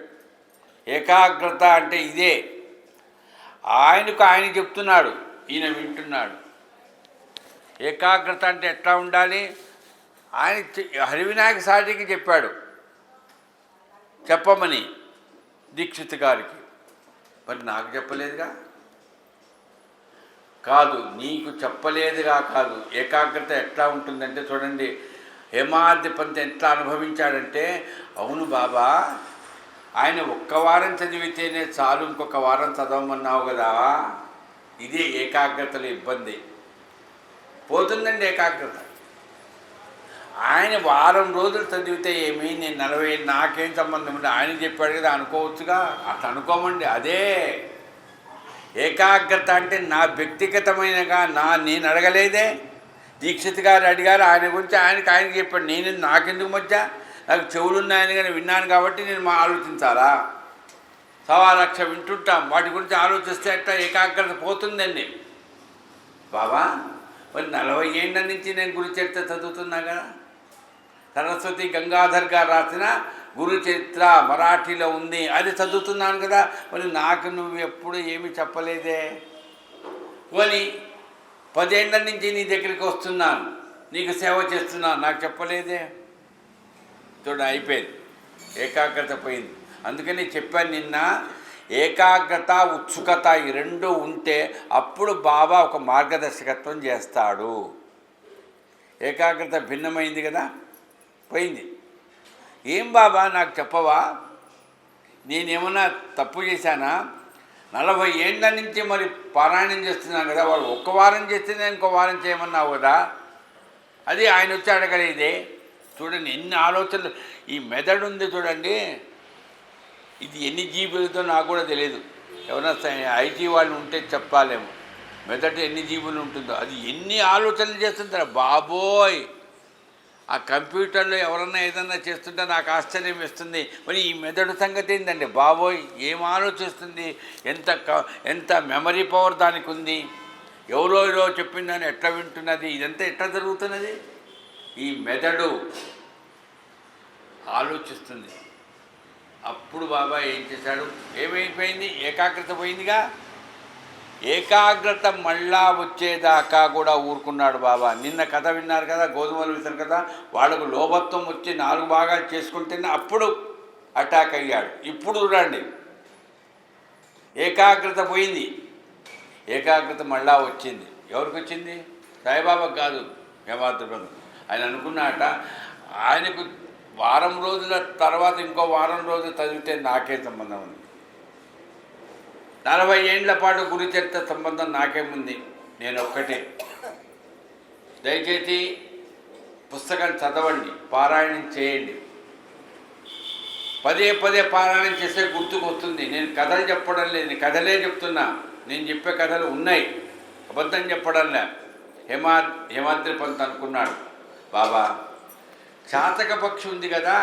ఏకాగ్రత అంటే ఇదే. ఆయనకు ఆయన చెప్తున్నాడు, ఈయన వింటున్నాడు. ఏకాగ్రత అంటే ఎట్లా ఉండాలి? ఆయన హరివినాయక సాఠికి చెప్పాడు చెప్పమని, దీక్షిత్ గారికి. మరి నాకు చెప్పలేదుగా? కాదు, నీకు చెప్పలేదుగా కాదు. ఏకాగ్రత ఎట్లా ఉంటుందంటే చూడండి, హేమాద్రి పంత్ ఎట్లా అనుభవించాడంటే, అవును బాబా, ఆయన 1 వారం చదివితేనే చాలు, ఇంకొక వారం చదవమన్నావు కదా. ఇదే ఏకాగ్రతలో ఇబ్బంది. పోతుందండి ఏకాగ్రత. ఆయన వారం రోజులు చదివితే ఏమి, నేను 40, నాకేం సంబంధం ఉంది, ఆయన చెప్పాడు కదా అనుకోవచ్చుగా. అట్లా అనుకోమండి. అదే ఏకాగ్రత అంటే. నా వ్యక్తిగతమైనగా నేను అడగలేదే, దీక్షిత్ గారు అడిగారు ఆయన గురించి, ఆయనకి చెప్పాడు. నేను నాకెందుకు మధ్య, నాకు చెవులు ఉన్నాయని కానీ విన్నాను కాబట్టి నేను ఆలోచించాలా? 1.25 లక్ష వింటుంటాం, వాటి గురించి ఆలోచిస్తే ఎట్లా ఏకాగ్రత పోతుందండి. బాబా మరి 40 ఏళ్ళ నుంచి నేను గురుచరిత్ర చదువుతున్నా కదా. సరస్వతి గంగాధర్ గారు రాసిన గురుచరిత్ర మరాఠీలో ఉంది, అది చదువుతున్నాను కదా. మరి నాకు నువ్వు ఎప్పుడు ఏమీ చెప్పలేదే. పోనీ 10 ఏళ్ళ నుంచి నీ దగ్గరికి వస్తున్నాను, నీకు సేవ చేస్తున్నాను, నాకు చెప్పలేదే. చూడ అయిపోయింది, ఏకాగ్రత పోయింది. అందుకని చెప్పాను నిన్న, ఏకాగ్రత ఉత్సుకత ఈ రెండు ఉంటే అప్పుడు బాబా ఒక మార్గదర్శకత్వం చేస్తాడు. ఏకాగ్రత భిన్నమైంది కదా, పోయింది. ఏం బాబా నాకు చెప్పవా, నేనేమన్నా తప్పు చేశానా? 40 ఏళ్ళ నుంచి మరి పారాయణం చేస్తున్నాను కదా, వాళ్ళు ఒక్క వారం చేస్తే నేను ఇంకో వారం చేయమన్నావు కదా. అది ఆయన వచ్చి అడగలేదే. చూడండి ఎన్ని ఆలోచనలు. ఈ మెదడు ఉంది చూడండి, ఇది ఎన్ని జీబులతో నాకు కూడా తెలియదు. ఎవరైనా ఐటీ వాళ్ళు ఉంటే చెప్పాలేమో, మెదడు ఎన్ని జీబులు ఉంటుందో. అది ఎన్ని ఆలోచనలు చేస్తుంటారు బాబోయ్. ఆ కంప్యూటర్లో ఎవరన్నా ఏదన్నా చేస్తుంటే నాకు ఆశ్చర్యం వేస్తుంది. మరి ఈ మెదడు సంగతి ఏంటండి బాబోయ్, ఏం ఆలోచిస్తుంది, ఎంత మెమరీ పవర్ దానికి ఉంది. ఎవరో చెప్పిందని ఎట్లా వింటున్నది, ఇదంతా ఎట్లా జరుగుతున్నది. ఈ మెదడు ఆలోచిస్తుంది. అప్పుడు బాబా ఏం చేశాడు, ఏమైపోయింది, ఏకాగ్రత పోయిందిగా. ఏకాగ్రత మళ్ళా వచ్చేదాకా కూడా ఊరుకున్నాడు బాబా. నిన్న కథ విన్నారు కదా, గోధుమలు విసరు కదా, వాళ్ళకు లోభత్వం వచ్చి 4 భాగాలు చేసుకుంటేనే అప్పుడు అటాక్ అయ్యాడు. ఇప్పుడు చూడండి, ఏకాగ్రత పోయింది, ఏకాగ్రత మళ్ళా వచ్చింది. ఎవరికి వచ్చింది? సాయిబాబాకు కాదు, యమాతృపంతు. ఆయన అనుకున్నాట, ఆయనకు వారం రోజుల తర్వాత ఇంకో వారం రోజులు చదివితే నాకే సంబంధం ఉంది. 40 ఏళ్ల పాటు గురుచరిత్ర సంబంధం నాకేముంది, నేను ఒక్కటే. దయచేసి పుస్తకం చదవండి, పారాయణం చేయండి. పదే పారాయణం చేస్తే గుర్తుకు వస్తుంది. నేను కథలు చెప్పడం లేదు, నేను కథలే చెప్తున్నా. నేను చెప్పే కథలు ఉన్నాయి, అబద్ధం చెప్పడంలే. హేమాద్రి పంత్ అనుకున్నాడు, బాబా చాతక పక్షి ఉంది కదా,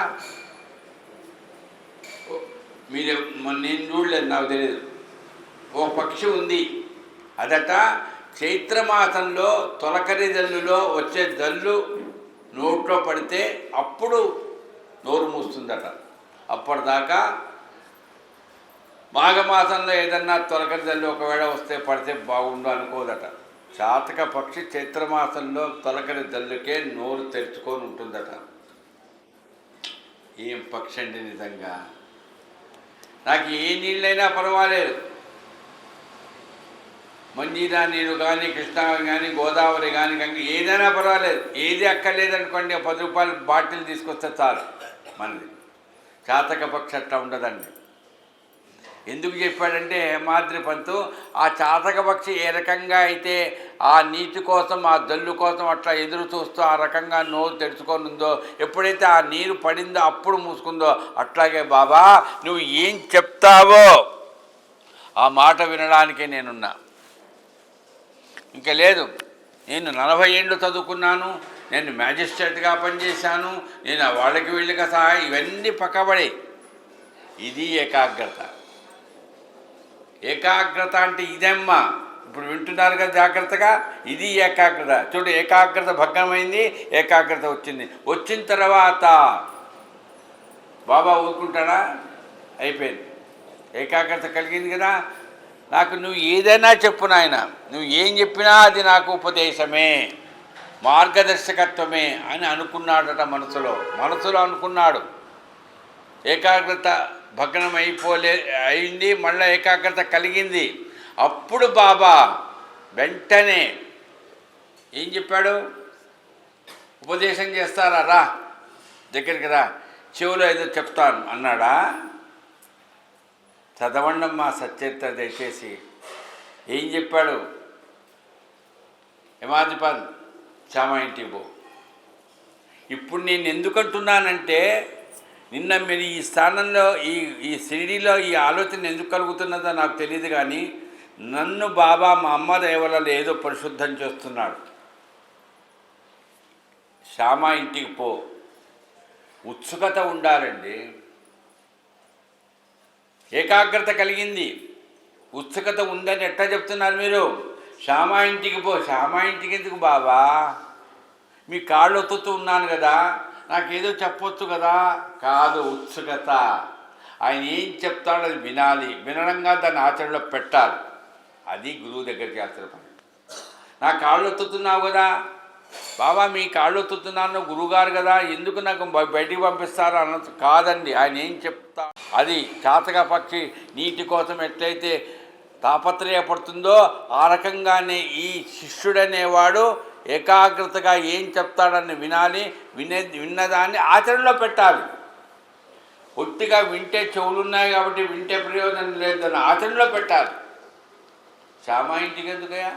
మీరు నేను చూడలేదు, నాకు తెలియదు. ఓ పక్షి ఉంది, అదట చైత్రమాసంలో తొలకరి జల్లులో వచ్చే జల్లు నోట్లో పడితే అప్పుడు నోరు మూస్తుందట. అప్పటిదాకా మాఘమాసంలో ఏదన్నా తొలకరి జల్లు ఒకవేళ వస్తే పడితే బాగుండు అనుకోదట. చాతక పక్షి చైత్రమాసంలో తొలకరి జల్లుకే నోరు తెరుచుకొని ఉంటుందట. ఏం పక్షి అండి నిజంగా. నాకు ఏ నీళ్ళైనా పర్వాలేదు, మంజీరా నీరు కానీ, కృష్ణా కానీ, గోదావరి కానీ, గంగ ఏదైనా పర్వాలేదు. ఏది అక్కర్లేదనుకోండి, 10 రూపాయల బాటిల్ తీసుకొస్తే చాలు మనది. చాతక పక్షి అట్లా ఉండదండి. ఎందుకు చెప్పాడంటే హేమాద్రి పంతు, ఆ చాతక పక్షి ఏ రకంగా అయితే ఆ నీటి కోసం, ఆ జల్లు కోసం అట్లా ఎదురు చూస్తూ ఆ రకంగా నోరు తెరుచుకొని ఉందో, ఎప్పుడైతే ఆ నీరు పడిందో అప్పుడు మూసుకుందో, అట్లాగే బాబా నువ్వు ఏం చెప్తావో ఆ మాట వినడానికే నేనున్నా. ఇంకా లేదు, నేను 40 ఏళ్ళు చదువుకున్నాను, నేను మ్యాజిస్ట్రేట్గా పనిచేశాను, నేను వాళ్ళకి వీళ్ళకి సహాయం, ఇవన్నీ పక్కబడి. ఇది ఏకాగ్రత. ఏకాగ్రత అంటే ఇదమ్మా, ఇప్పుడు వింటున్నారు కదా జాగ్రత్తగా, ఇది ఏకాగ్రత. చూడు, ఏకాగ్రత భగ్నమైంది, ఏకాగ్రత వచ్చింది. వచ్చిన తర్వాత బాబా ఊరుకుంటాడా? అయిపోయింది, ఏకాగ్రత కలిగింది కదా. నాకు నువ్వు ఏదైనా చెప్పు నాయన, నువ్వు ఏం చెప్పినా అది నాకు ఉపదేశమే, మార్గదర్శకత్వమే అని అనుకున్నాడట. మనసులో అనుకున్నాడు. ఏకాగ్రత భగ్నం అయింది, మళ్ళీ ఏకాగ్రత కలిగింది. అప్పుడు బాబా వెంటనే ఏం చెప్పాడు? ఉపదేశం చేస్తారా, రా దగ్గరికి రా, చెవులో ఏదో చెప్తాను అన్నాడా? చదవండమ్మా సచరిత్ర దయచేసి. ఏం చెప్పాడు? హేమాద్రి పంత్, శ్యామ ఇంటికి పో. ఇప్పుడు నేను ఎందుకంటున్నానంటే, నిన్న మీరు ఈ స్థానంలో ఈ షిరిడీలో ఈ ఆలోచన ఎందుకు కలుగుతున్నదో నాకు తెలియదు, కానీ నన్ను బాబా మా అమ్మ దయవలలో ఏదో పరిశుద్ధం చేస్తున్నాడు. శ్యామ ఇంటికి పో. ఉత్సుకత ఉండాలండి. ఏకాగ్రత కలిగింది, ఉత్సుకత ఉందని ఎట్లా చెప్తున్నారు మీరు? శ్యామ ఇంటికి పో. శ్యామ ఇంటికి ఎందుకు బాబా? మీ కాళ్ళు ఒత్తుతూ ఉన్నాను కదా, నాకేదో చెప్పొచ్చు కదా. కాదు, ఉత్సుకత. ఆయన ఏం చెప్తాడో అది వినాలి, వినడంగా దాన్ని ఆచరణలో పెట్టాలి. అది గురువు దగ్గరికి చేస్తున్న పని. నా కాళ్ళు ఒత్తుతున్నావు కదా, బాబా మీ కాళ్ళు ఒత్తుతున్నాను గురువుగారు కదా, ఎందుకు నాకు బయటికి పంపిస్తారు అన్న కాదండి. ఆయన ఏం చెప్తా, అది చాతక పక్షి నీటి కోసం ఎట్లయితే తాపత్రయపడుతుందో ఆ రకంగానే ఈ శిష్యుడనేవాడు ఏకాగ్రతగా ఏం చెప్తాడని వినాలి. విన్నదాన్ని ఆచరణలో పెట్టాలి. ఒట్టిగా వింటే చెవులున్నాయి కాబట్టి వింటే ప్రయోజనం లేదని ఆచరణలో పెట్టాలి. శ్యామా ఇంటికి ఎందుకయ్యా?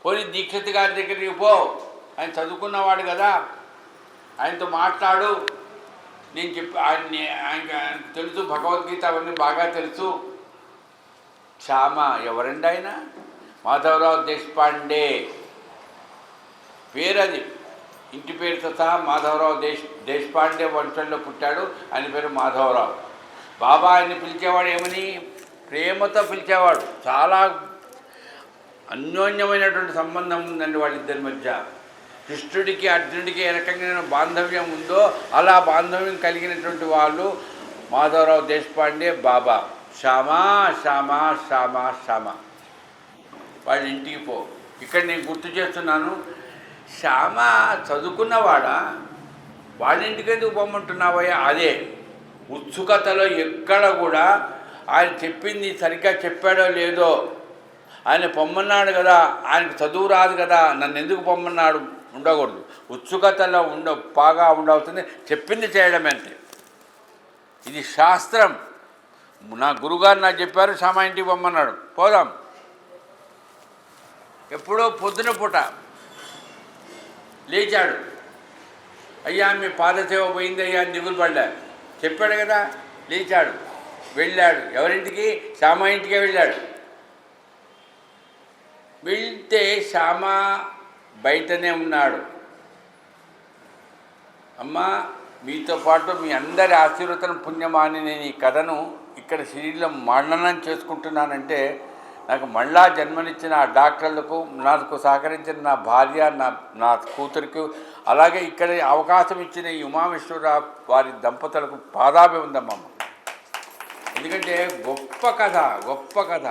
పోనీ దీక్షిత్ గారి దగ్గరికి పో, ఆయన చదువుకున్నవాడు కదా, ఆయనతో మాట్లాడు. నేను చెప్పి ఆయనకు తెలుసు, భగవద్గీత అవన్నీ బాగా తెలుసు. శ్యామ ఎవరండి ఆయన? మాధవరావు దేశపాండే పేరు, అది ఇంటి పేరుతో సహా మాధవరావు దేశపాండే వంశంలో పుట్టాడు. ఆయన పేరు మాధవరావు. బాబా ఆయన్ని పిలిచేవాడు ఏమని? ప్రేమతో పిలిచేవాడు. చాలా అన్యోన్యమైనటువంటి సంబంధం ఉందండి వాళ్ళిద్దరి మధ్య. కృష్ణుడికి అర్జునుడికి ఏ రకంగా బాంధవ్యం ఉందో అలా బాంధవ్యం కలిగినటువంటి వాళ్ళు మాధవరావు దేశపాండే బాబా. శ్యామా శ్యామా శ్యామా శ్యామా, వాళ్ళ ఇంటికి పో. ఇక్కడ నేను గుర్తు చేస్తున్నాను, శ్యామ చదువుకున్నవాడా, వాళ్ళ ఇంటికి ఎందుకు పొమ్మంటున్నావయ్యా? అదే ఉత్సుకతలో ఎక్కడ కూడా ఆయన చెప్పింది సరిగ్గా చెప్పాడో లేదో, ఆయన పొమ్మన్నాడు కదా, ఆయనకు చదువు రాదు కదా, నన్ను ఎందుకు పొమ్మన్నాడు ఉండకూడదు. ఉత్సుకతలో బాగా ఉండవుతుంది, చెప్పింది చేయడం అంతే. ఇది శాస్త్రం. నా గురుగారు నాకు చెప్పారు, శ్యామ ఇంటికి పొమ్మన్నాడు, పోదాం. ఎప్పుడో పొద్దున పూట లేచాడు. అయ్యా మీ పాదసేవ పోయింది అయ్యా అని దిగులు పడ్డా. చెప్పాడు కదా, లేచాడు, వెళ్ళాడు. ఎవరింటికి? శ్యామ ఇంటికే వెళ్ళాడు. వెళ్తే శ్యామ బయటనే ఉన్నాడు. అమ్మా, మీతో పాటు మీ అందరి ఆశీర్వచన పుణ్యమాని నేను ఈ కథను ఇక్కడ సిరిలో మరణనం చేసుకుంటున్నానంటే, నాకు మళ్ళా జన్మనిచ్చిన ఆ డాక్టర్లకు, నాకు సహకరించిన నా భార్య, నా కూతురికి, అలాగే ఇక్కడ అవకాశం ఇచ్చిన ఈ ఉమామేశ్వరరావు వారి దంపతులకు పాదాభివందనమ్మ. ఎందుకంటే గొప్ప కథ, గొప్ప కథ.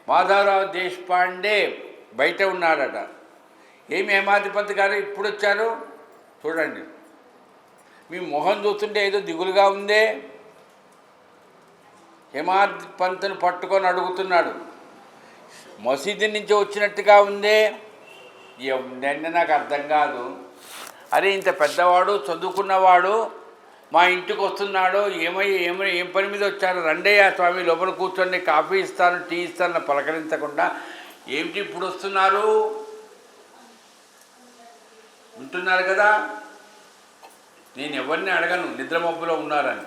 మాధవరావు దేశపాండే బయట ఉన్నాడట. ఏమి హేమాద్రిపంత్ గారు ఇప్పుడు వచ్చారు చూడండి, మీ మొహం చూస్తుంటే ఏదో దిగులుగా ఉందే. హేమాద్రిపంత్ను పట్టుకొని అడుగుతున్నాడు, మసీదు నుంచి వచ్చినట్టుగా ఉందే. నిన్న నాకు అర్థం కాదు. అరే ఇంత పెద్దవాడు, చదువుకున్నవాడు మా ఇంటికి వస్తున్నాడు, ఏం పని మీద వచ్చారు? రండయ్య స్వామి లోపల కూర్చోండి, కాఫీ ఇస్తాను, టీ ఇస్తాను పలకరించకుండా ఏమిటి ఇప్పుడు వస్తున్నారు? వింటున్నారు కదా, నేను ఎవరిని అడగను నిద్రమబ్బులో ఉన్నారని.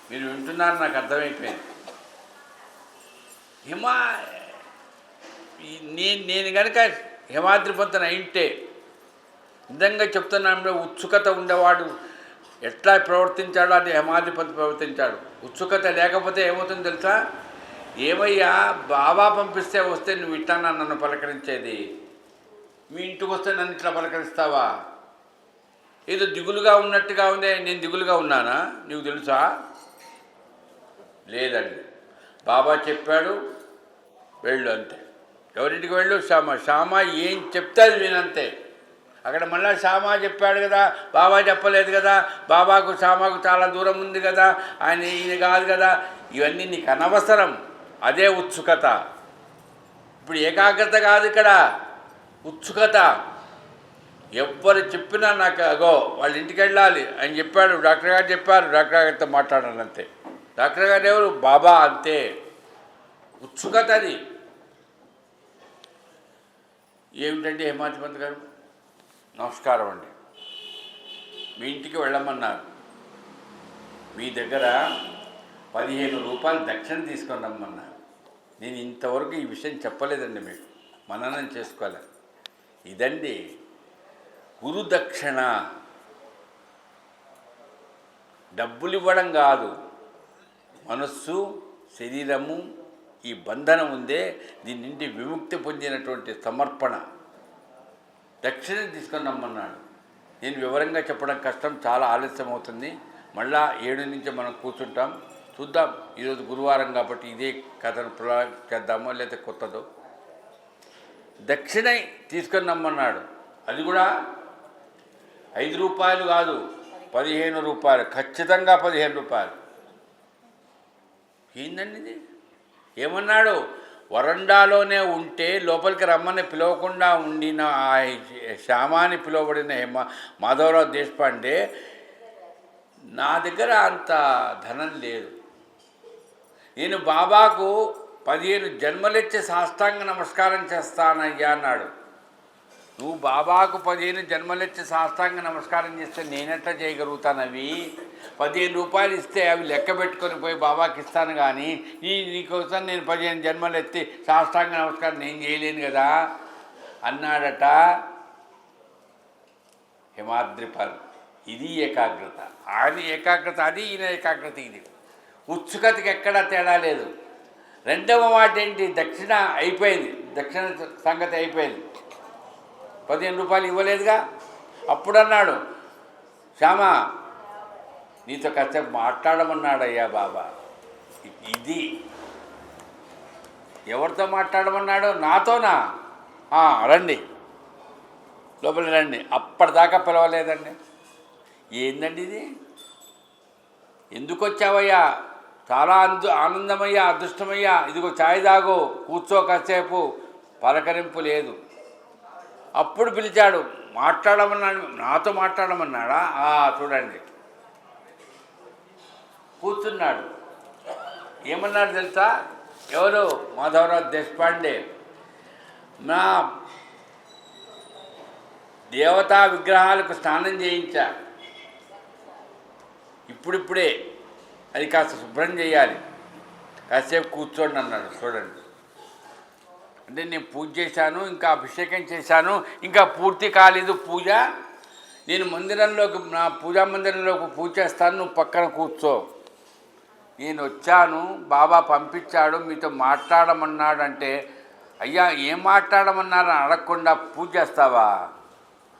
మీరు వింటున్నారు, నాకు అర్థమైపోయింది. నేను కనుక హేమాద్రిపంత్ అయింటే, నిజంగా చెప్తున్నాను, ఉత్సుకత ఉండేవాడు ఎట్లా ప్రవర్తించాడో అది హేమాద్రిపంత్ ప్రవర్తించాడు. ఉత్సుకత లేకపోతే ఏమవుతుందో తెలుసా? ఏమయ్యా బాబా పంపిస్తే వస్తే నువ్వు ఇట్లా నన్ను పలకరించేది, మీ ఇంటికి వస్తే నన్ను ఇట్లా పలకరిస్తావా? ఏదో దిగులుగా ఉన్నట్టుగా ఉందే. నేను దిగులుగా ఉన్నానా నీకు తెలుసా? లేదండి, బాబా చెప్పాడు వెళ్ళు అంతే. ఎవరింటికి వెళ్ళు? శ్యామ ఏం చెప్తే అది వినంతే. అక్కడ మళ్ళీ శ్యామ చెప్పాడు కదా, బాబా చెప్పలేదు కదా, బాబాకు శ్యామకు చాలా దూరం ఉంది కదా, ఈయన కాదు కదా, ఇవన్నీ నీకు అనవసరం. అదే ఉత్సుకత. ఇప్పుడు ఏకాగ్రత కాదు ఇక్కడ, ఉత్సుకత. ఎవ్వరు చెప్పినా నాకు అగో వాళ్ళ ఇంటికి వెళ్ళాలి అని చెప్పాడు, డాక్టర్ గారు చెప్పారు, డాక్టర్ గారితో మాట్లాడాను అంతే. డాక్టర్ గారు ఎవరు? బాబా అంతే. ఉత్సుకత అది. ఏమిటండి హేమాద్రిపంత్ గారు, నమస్కారం అండి. మీ ఇంటికి వెళ్ళమన్నారు, మీ దగ్గర 15 రూపాయలు దక్షిణ తీసుకొని రమ్మన్నారు. నేను ఇంతవరకు ఈ విషయం చెప్పలేదండి, మీకు మననం చేసుకోవాలి. ఇదండి గురుదక్షిణ. డబ్బులు ఇవ్వడం కాదు, మనస్సు, శరీరము, ఈ బంధనం ఉందే, దీని నుండి విముక్తి పొందినటువంటి సమర్పణ. దక్షిణ తీసుకొని రమ్మన్నాడు. నేను వివరంగా చెప్పడం కష్టం, చాలా ఆలస్యం అవుతుంది. మళ్ళా 7 నుంచి మనం కూర్చుంటాం, చూద్దాం. ఈరోజు గురువారం కాబట్టి ఇదే కథను చేద్దామో లేకపోతే కొత్తదో. దక్షిణ తీసుకొని రమ్మన్నాడు. అది కూడా 5 రూపాయలు కాదు, 15 రూపాయలు, ఖచ్చితంగా 15 రూపాయలు. ఏందండి ఇది? ఏమన్నాడు? వరండాలోనే ఉంటే లోపలికి రమ్మని పిలవకుండా ఉండిన ఆ శ్యామాని పిలువబడిన మాధవరావు దేశపాండే, నా దగ్గర అంత ధనం లేదు, నేను బాబాకు 15 జన్మలెచ్చి సాష్టాంగ నమస్కారం చేస్తానయ్యా అన్నాడు. నువ్వు బాబాకు 15 జన్మలెచ్చి సాష్టాంగ నమస్కారం చేస్తే నేనెట్లా చేయగలుగుతాను? అవి 15 రూపాయలు ఇస్తే అవి లెక్క పెట్టుకొని పోయి బాబాకి ఇస్తాను, కానీ నీకోసం నేను 15 జన్మలు ఎత్తి సాష్టాంగ నమస్కారం నేను చేయలేను కదా అన్నాడట హిమాద్రిపర్. ఇది ఏకాగ్రత. ఆయన ఏకాగ్రత అది, ఈయన ఏకాగ్రత ఇది. ఉత్సుకతకి ఎక్కడా తేడా లేదు. రెండవ మాట ఏంటి? దక్షిణ అయిపోయింది, దక్షిణ సంగతి అయిపోయింది. 15 రూపాయలు ఇవ్వలేదుగా. అప్పుడు అన్నాడు, శ్యామా నీతో కాసేపు మాట్లాడమన్నాడయ్యా బాబా. ఇది ఎవరితో మాట్లాడమన్నాడు? నాతోనా? రండి, లోపలికి రండి. అప్పటిదాకా పిలవలేదండి. ఏందండి ఇది? ఎందుకు వచ్చావయ్యా? చాలా ఆనందమయ్యా, అదృష్టమయ్యా, ఇదిగో ఛాయ్ తాగు, కూర్చో కాసేపు. పలకరింపు లేదు. అప్పుడు పిలిచాడు, మాట్లాడమన్నాడు. నాతో మాట్లాడమన్నాడా? చూడండి, కూర్చున్నాడు. ఏమన్నాడు తెలుసా? ఎవరు? మాధవరావు దేశపాండే. నా దేవతా విగ్రహాలకు స్నానం చేయించా, ఇప్పుడిప్పుడే అది కాస్త శుభ్రం చేయాలి, కాసేపు కూర్చోండి అన్నాడు. చూడండి, అంటే నేను పూజ చేశాను, ఇంకా అభిషేకం చేశాను, ఇంకా పూర్తి కాలేదు పూజ. నేను మందిరంలోకి, నా పూజా మందిరంలోకి పూజ చేస్తాను, నువ్వు పక్కన కూర్చో. నేను వచ్చాను, బాబా పంపించాడు, మీతో మాట్లాడమన్నాడు అంటే, అయ్యా ఏం మాట్లాడమన్నారని అడగకుండా పూజ చేస్తావా?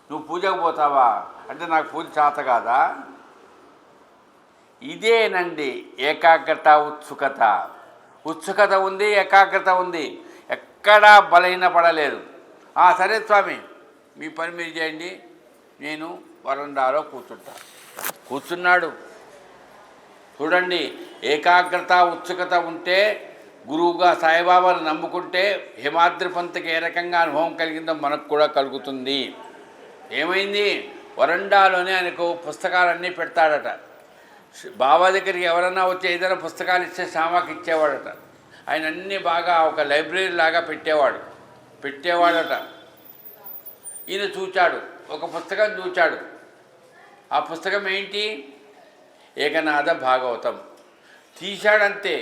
నువ్వు పూజకు పోతావా అంటే నాకు పూజ చేత కాదా? ఇదేనండి ఏకాగ్రత, ఉత్సుకత. ఉత్సుకత ఉంది, ఏకాగ్రత ఉంది, ఎక్కడా బలహీనపడలేదు. సరే స్వామి, మీ పని మీరు చేయండి, నేను వరండాలో కూర్చున్నాడు. చూడండి, ఏకాగ్రత, ఉత్సుకత ఉంటే, గురువుగా సాయిబాబాను నమ్ముకుంటే హిమాద్రి పంత్కి ఏ రకంగా అనుభవం కలిగిందో మనకు కూడా కలుగుతుంది. ఏమైంది? వరండాలోనే ఆయనకు పుస్తకాలన్నీ పెడతాడట. బాబా దగ్గరికి ఎవరన్నా వచ్చి ఏదైనా పుస్తకాలు ఇస్తే శ్యామకి ఇచ్చేవాడట. ఆయన అన్నీ బాగా ఒక లైబ్రరీ లాగా పెట్టేవాడట. ఈయన చూచాడు, ఒక పుస్తకం చూచాడు. ఆ పుస్తకం ఏంటి? ఏకనాథ భాగవతం. తీశాడంతే,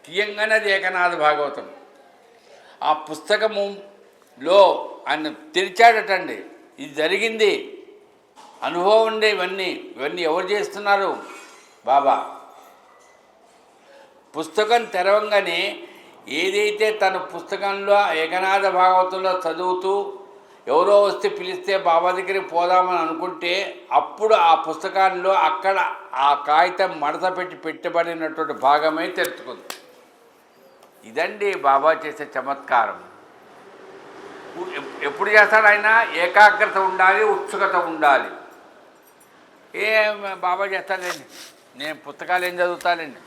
తీయంగానే అది ఏకనాథ భాగవతం. ఆ పుస్తకములో ఆయన తెరిచాడటండి. ఇది జరిగింది, అనుభవం ఉండే ఇవన్నీ ఎవరు చేస్తున్నారు? బాబా. పుస్తకం తెరవంగానే ఏదైతే తన పుస్తకంలో ఏకనాథ భాగవతంలో చదువుతూ ఎవరో వస్తే పిలిస్తే బాబా దగ్గరికి పోదామని అనుకుంటే, అప్పుడు ఆ పుస్తకాల్లో అక్కడ ఆ కాగితం మడత పెట్టబడినటువంటి భాగమే తెరుచుకుంది. ఇదండి బాబా చేసే చమత్కారం. ఎప్పుడు చేస్తాడు ఆయన? ఏకాగ్రత ఉండాలి, ఉత్సుకత ఉండాలి. బాబా చేస్తాడండి, నేను పుస్తకాలు ఏం చదువుతానండి?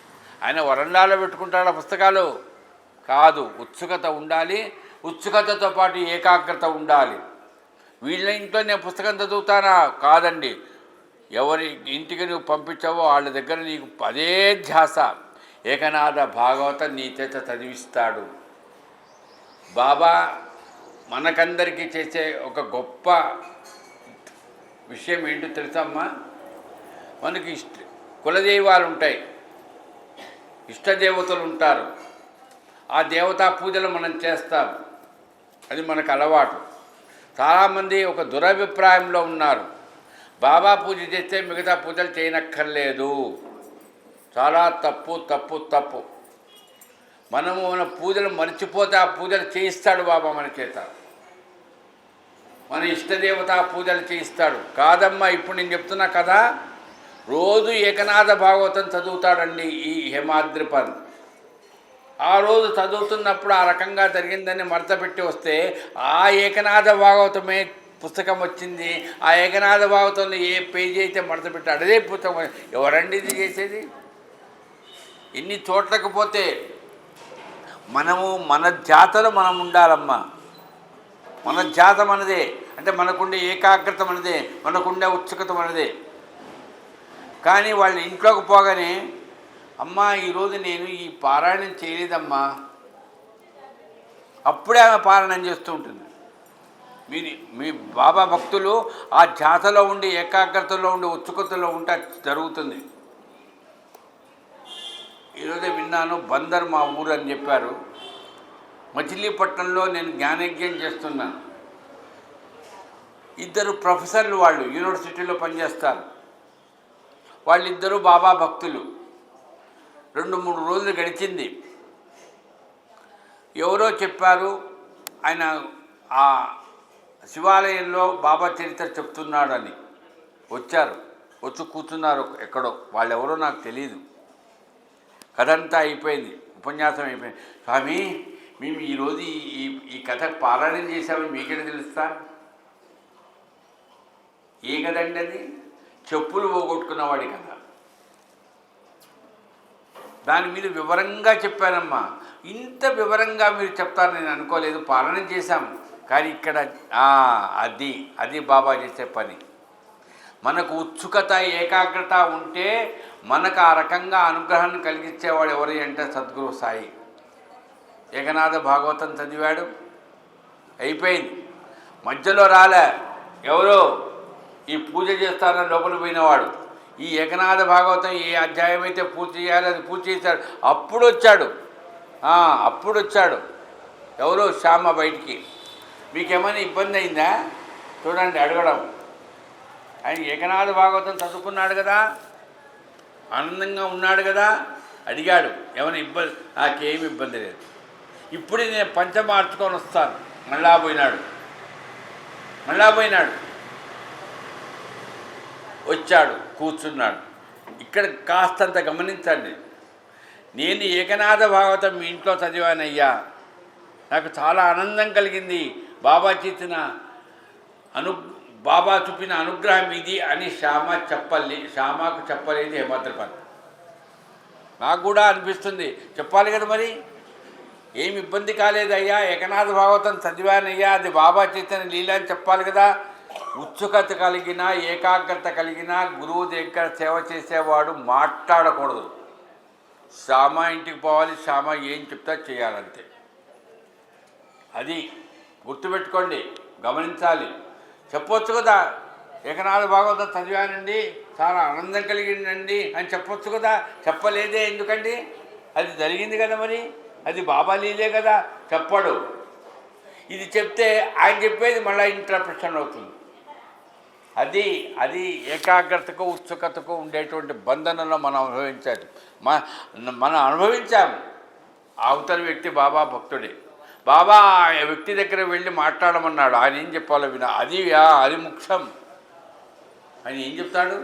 ఆయన వరండాలో పెట్టుకుంటాడు ఆ పుస్తకాలు కాదు. ఉత్సుకత ఉండాలి, ఉత్సుకతతో పాటు ఏకాగ్రత ఉండాలి. వీళ్ళ ఇంట్లో నేను పుస్తకం చదువుతానా? కాదండి. ఎవరి ఇంటికి నువ్వు పంపించావో వాళ్ళ దగ్గర నీకు అదే ధ్యాస. ఏకనాథ భాగవతం నీ చేత చదివిస్తాడు. బాబా మనకందరికీ చేసే ఒక గొప్ప విషయం ఏంటో తెలుసమ్మా? మనకి కులదైవాలు ఉంటాయి, ఇష్టదేవతలు ఉంటారు. ఆ దేవతా పూజలు మనం చేస్తాం, అది మనకు అలవాటు. చాలామంది ఒక దురభిప్రాయంలో ఉన్నారు, బాబా పూజ చేస్తే మిగతా పూజలు చేయనక్కర్లేదు. చాలా తప్పు తప్పు తప్పు. మనము మన పూజలు మర్చిపోతే ఆ పూజలు చేయిస్తాడు బాబా మన చేత. మన ఇష్టదేవత పూజలు చేయిస్తాడు. కాదమ్మా, ఇప్పుడు నేను చెప్తున్నా కదా, రోజు ఏకనాథ భాగవతం చదువుతాడండి ఈ హిమాద్రిపన్. ఆ రోజు చదువుతున్నప్పుడు ఆ రకంగా జరిగిందని మడత పెట్టి వస్తే ఆ ఏకనాథ భాగవతమే పుస్తకం వచ్చింది. ఆ ఏకనాథ భాగవతంలో ఏ పేజీ అయితే మడత పెట్టాడు అదే పుస్తకం. ఎవరండి ఇది చేసేది? ఇన్ని చోట్లకు పోతే మనము మన జాతలో మనం ఉండాలమ్మా. మన జాత మనదే, అంటే మనకుండే ఏకాగ్రత మనదే, మనకుండే ఉత్సుకత మనదే. కానీ వాళ్ళ ఇంట్లోకి పోగానే, అమ్మా ఈరోజు నేను ఈ పారాయణం చేయలేదమ్మా, అప్పుడే ఆమె పారాయణం చేస్తూ ఉంటుంది. మీ బాబా భక్తులు ఆ జాతలో ఉండి, ఏకాగ్రతలో ఉండి, ఉత్సుకతలో ఉంటే జరుగుతుంది. ఈరోజే విన్నాను, బందర్ మా ఊరు అని చెప్పారు. మచిలీపట్నంలో నేను జ్ఞానయజ్ఞం చేస్తున్నాను. ఇద్దరు ప్రొఫెసర్లు, వాళ్ళు యూనివర్సిటీలో పనిచేస్తారు. వాళ్ళిద్దరూ బాబా భక్తులు. 2-3 రోజులు గడిచింది. ఎవరో చెప్పారు, ఆయన ఆ శివాలయంలో బాబా చరిత్ర చెప్తున్నాడని. వచ్చారు, వచ్చి కూర్చున్నారు ఎక్కడో. వాళ్ళెవరో నాకు తెలియదు. కథంతా అయిపోయింది, ఉపన్యాసం అయిపోయింది. స్వామి, మేము ఈరోజు ఈ కథ పారాయణం చేశామని మీకెట తెలుస్తా? ఏ కదండి అది? చెప్పులు పోగొట్టుకున్నవాడి కథ. దాని మీద వివరంగా చెప్పానమ్మా. ఇంత వివరంగా మీరు చెప్తారని నేను అనుకోలేదు. పారాయణం చేశాం, కానీ ఇక్కడ అది బాబా చేసే పని. మనకు ఉత్సుకత, ఏకాగ్రత ఉంటే మనకు ఆ రకంగా అనుగ్రహాన్ని కలిగించేవాడు ఎవరి అంటే సద్గురు సాయి. ఏకనాథ భాగవతం చదివాడు, అయిపోయింది. మధ్యలో రాలే, ఎవరో ఈ పూజ చేస్తారని లోపల పోయినవాడు. ఈ ఏకనాథ భాగవతం ఏ అధ్యాయం అయితే పూజ చేయాలి అది పూజ చేశాడు. అప్పుడు వచ్చాడు ఎవరో శ్యామ బయటికి. మీకేమైనా ఇబ్బంది అయిందా? చూడండి, అడగడం. ఆయన ఏకనాథ భాగవతం చదువుకున్నాడు కదా, ఆనందంగా ఉన్నాడు కదా, అడిగాడు. ఏమైనా ఇబ్బంది? నాకేమి ఇబ్బంది లేదు, ఇప్పుడే నేను పంచ మార్చుకొని వస్తాను. మళ్ళా పోయినాడు. వచ్చాడు, కూర్చున్నాడు. ఇక్కడ కాస్తంత గమనించండి. నేను ఏకనాథ భాగవతం మీ ఇంట్లో చదివానయ్యా, నాకు చాలా ఆనందం కలిగింది. బాబా చూపిన అనుగ్రహం ఇది అని శ్యామకు చెప్పలేదు హేమాద్రిపంత్. నాకు కూడా అనిపిస్తుంది, చెప్పాలి కదా మరి. ఏమి ఇబ్బంది కాలేదయ్యా, ఏకనాథ భాగవతం చదివానయ్యా, అది బాబా చైతన్య లీల అని చెప్పాలి కదా. ఉత్సుకత కలిగిన, ఏకాగ్రత కలిగిన గురువు దగ్గర సేవ చేసేవాడు మాట్లాడకూడదు. శ్యామ ఇంటికి పోవాలి, శ్యామ ఏం చెప్తా చేయాలంతే. అది గుర్తుపెట్టుకోండి, గమనించాలి. చెప్పొచ్చు కదా, ఏకనాథ భాగవతం చదివానండి, చాలా ఆనందం కలిగిందండి అని చెప్పొచ్చు కదా. చెప్పలేదే ఎందుకండి? అది జరిగింది కదా మరి, అది బాబా లీలే కదా. చెప్పడు. ఇది చెప్తే ఆయన చెప్పేది మళ్ళీ ఇంటర్ప్రిటేషన్ అవుతుంది. అది ఏకాగ్రతకు, ఉత్సుకతకు ఉండేటువంటి బంధనంలో మనం అనుభవించాము. అవతల వ్యక్తి బాబా భక్తుడే. బాబా ఆ వ్యక్తి దగ్గర వెళ్ళి మాట్లాడమన్నాడు. ఆయన ఏం చెప్పాలో వినా. అది ముఖ్యం. ఆయన ఏం చెప్తాడు?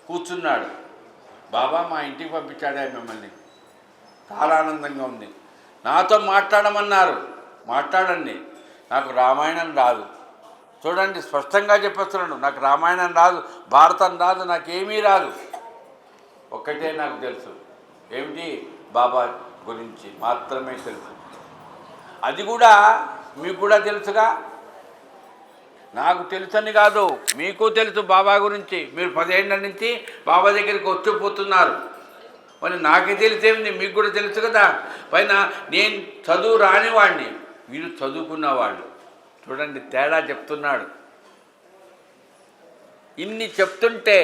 కూర్చున్నాడు. బాబా మా ఇంటికి పంపించాడే మిమ్మల్ని, చాలా ఆనందంగా ఉంది. నాతో మాట్లాడమన్నారు, మాట్లాడండి. నాకు రామాయణం రాదు. చూడండి, స్పష్టంగా చెప్పేస్తున్నాడు, నాకు రామాయణం రాదు, భారతం రాదు, నాకేమీ రాదు. ఒక్కటే నాకు తెలుసు, ఏమిటి? బాబా గురించి మాత్రమే తెలుసు. అది కూడా మీకు కూడా తెలుసుగా. నాకు తెలుసని కాదు, మీకు తెలుసు బాబా గురించి. మీరు 10 ఏళ్ళ నుంచి బాబా దగ్గరికి వచ్చిపోతున్నారు. మరి నాకే తెలిసేమింది, మీకు కూడా తెలుసు కదా. పైన నేను చదువు రానివాడిని, వీళ్ళు చదువుకున్నవాళ్ళు. చూడండి తేడా చెప్తున్నాడు. ఇన్ని చెప్తుంటే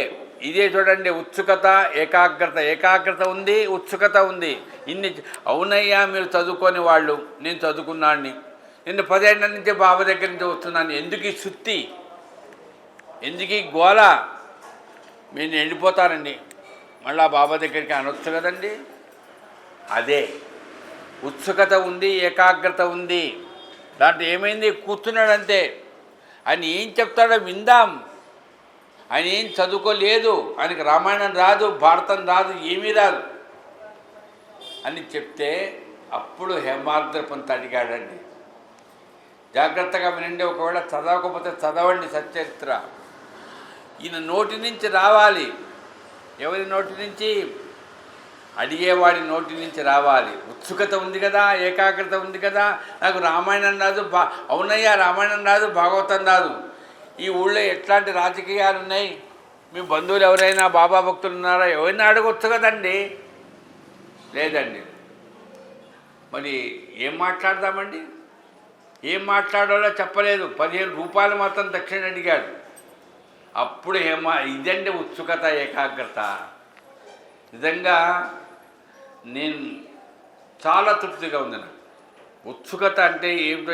ఇదే చూడండి, ఉత్సుకత, ఏకాగ్రత ఉంది, ఉత్సుకత ఉంది. ఇన్ని అవునయ్యా, మీరు చదువుకొని వాళ్ళు, నేను చదువుకున్నాన్ని, నేను 10 ఏళ్ళ నుంచే బాబా దగ్గర నుంచి వస్తున్నాను. ఎందుకు ఈ సుత్తి, ఎందుకు ఈ గోల? నేను వెళ్ళిపోతానండి, మళ్ళా బాబా దగ్గరికి అనొచ్చు కదండి. అదే ఉత్సుకత ఉంది, ఏకాగ్రత ఉంది. దాంట్లో ఏమైంది? కూర్చున్నాడంతే. ఆయన ఏం చెప్తాడో విందాం. ఆయన ఏం చదువుకోలేదు, ఆయనకి రామాయణం రాదు, భారతం రాదు, ఏమీ రాదు అని చెప్తే అప్పుడు హేమాద్రిపంత్ అడిగాడండి, జాగ్రత్తగా వినండి. ఒకవేళ చదవకపోతే చదవండి సచ్చరిత్ర. ఈయన నోటి నుంచి రావాలి. ఎవరి నోటి నుంచి? అడిగేవాడి నోటి నుంచి రావాలి. ఉత్సుకత ఉంది కదా, ఏకాగ్రత ఉంది కదా. నాకు రామాయణం రాదు, అవునయ్యా రామాయణం రాదు, భాగవతం రాదు. ఈ ఊళ్ళో ఎట్లాంటి రాజకీయాలు ఉన్నాయి? మీ బంధువులు ఎవరైనా బాబా భక్తులు ఉన్నారా? ఎవరైనా అడగొచ్చు కదండి. లేదండి. మరి ఏం మాట్లాడదామండి? ఏం మాట్లాడాలో చెప్పలేదు. 15 రూపాయలు మాత్రం దక్షిణ అడిగాడు. అప్పుడు ఇదండి ఉత్సుకత, ఏకాగ్రత. నిజంగా నేను చాలా తృప్తిగా ఉంది. నాకు ఉత్సుకత అంటే ఏమిటో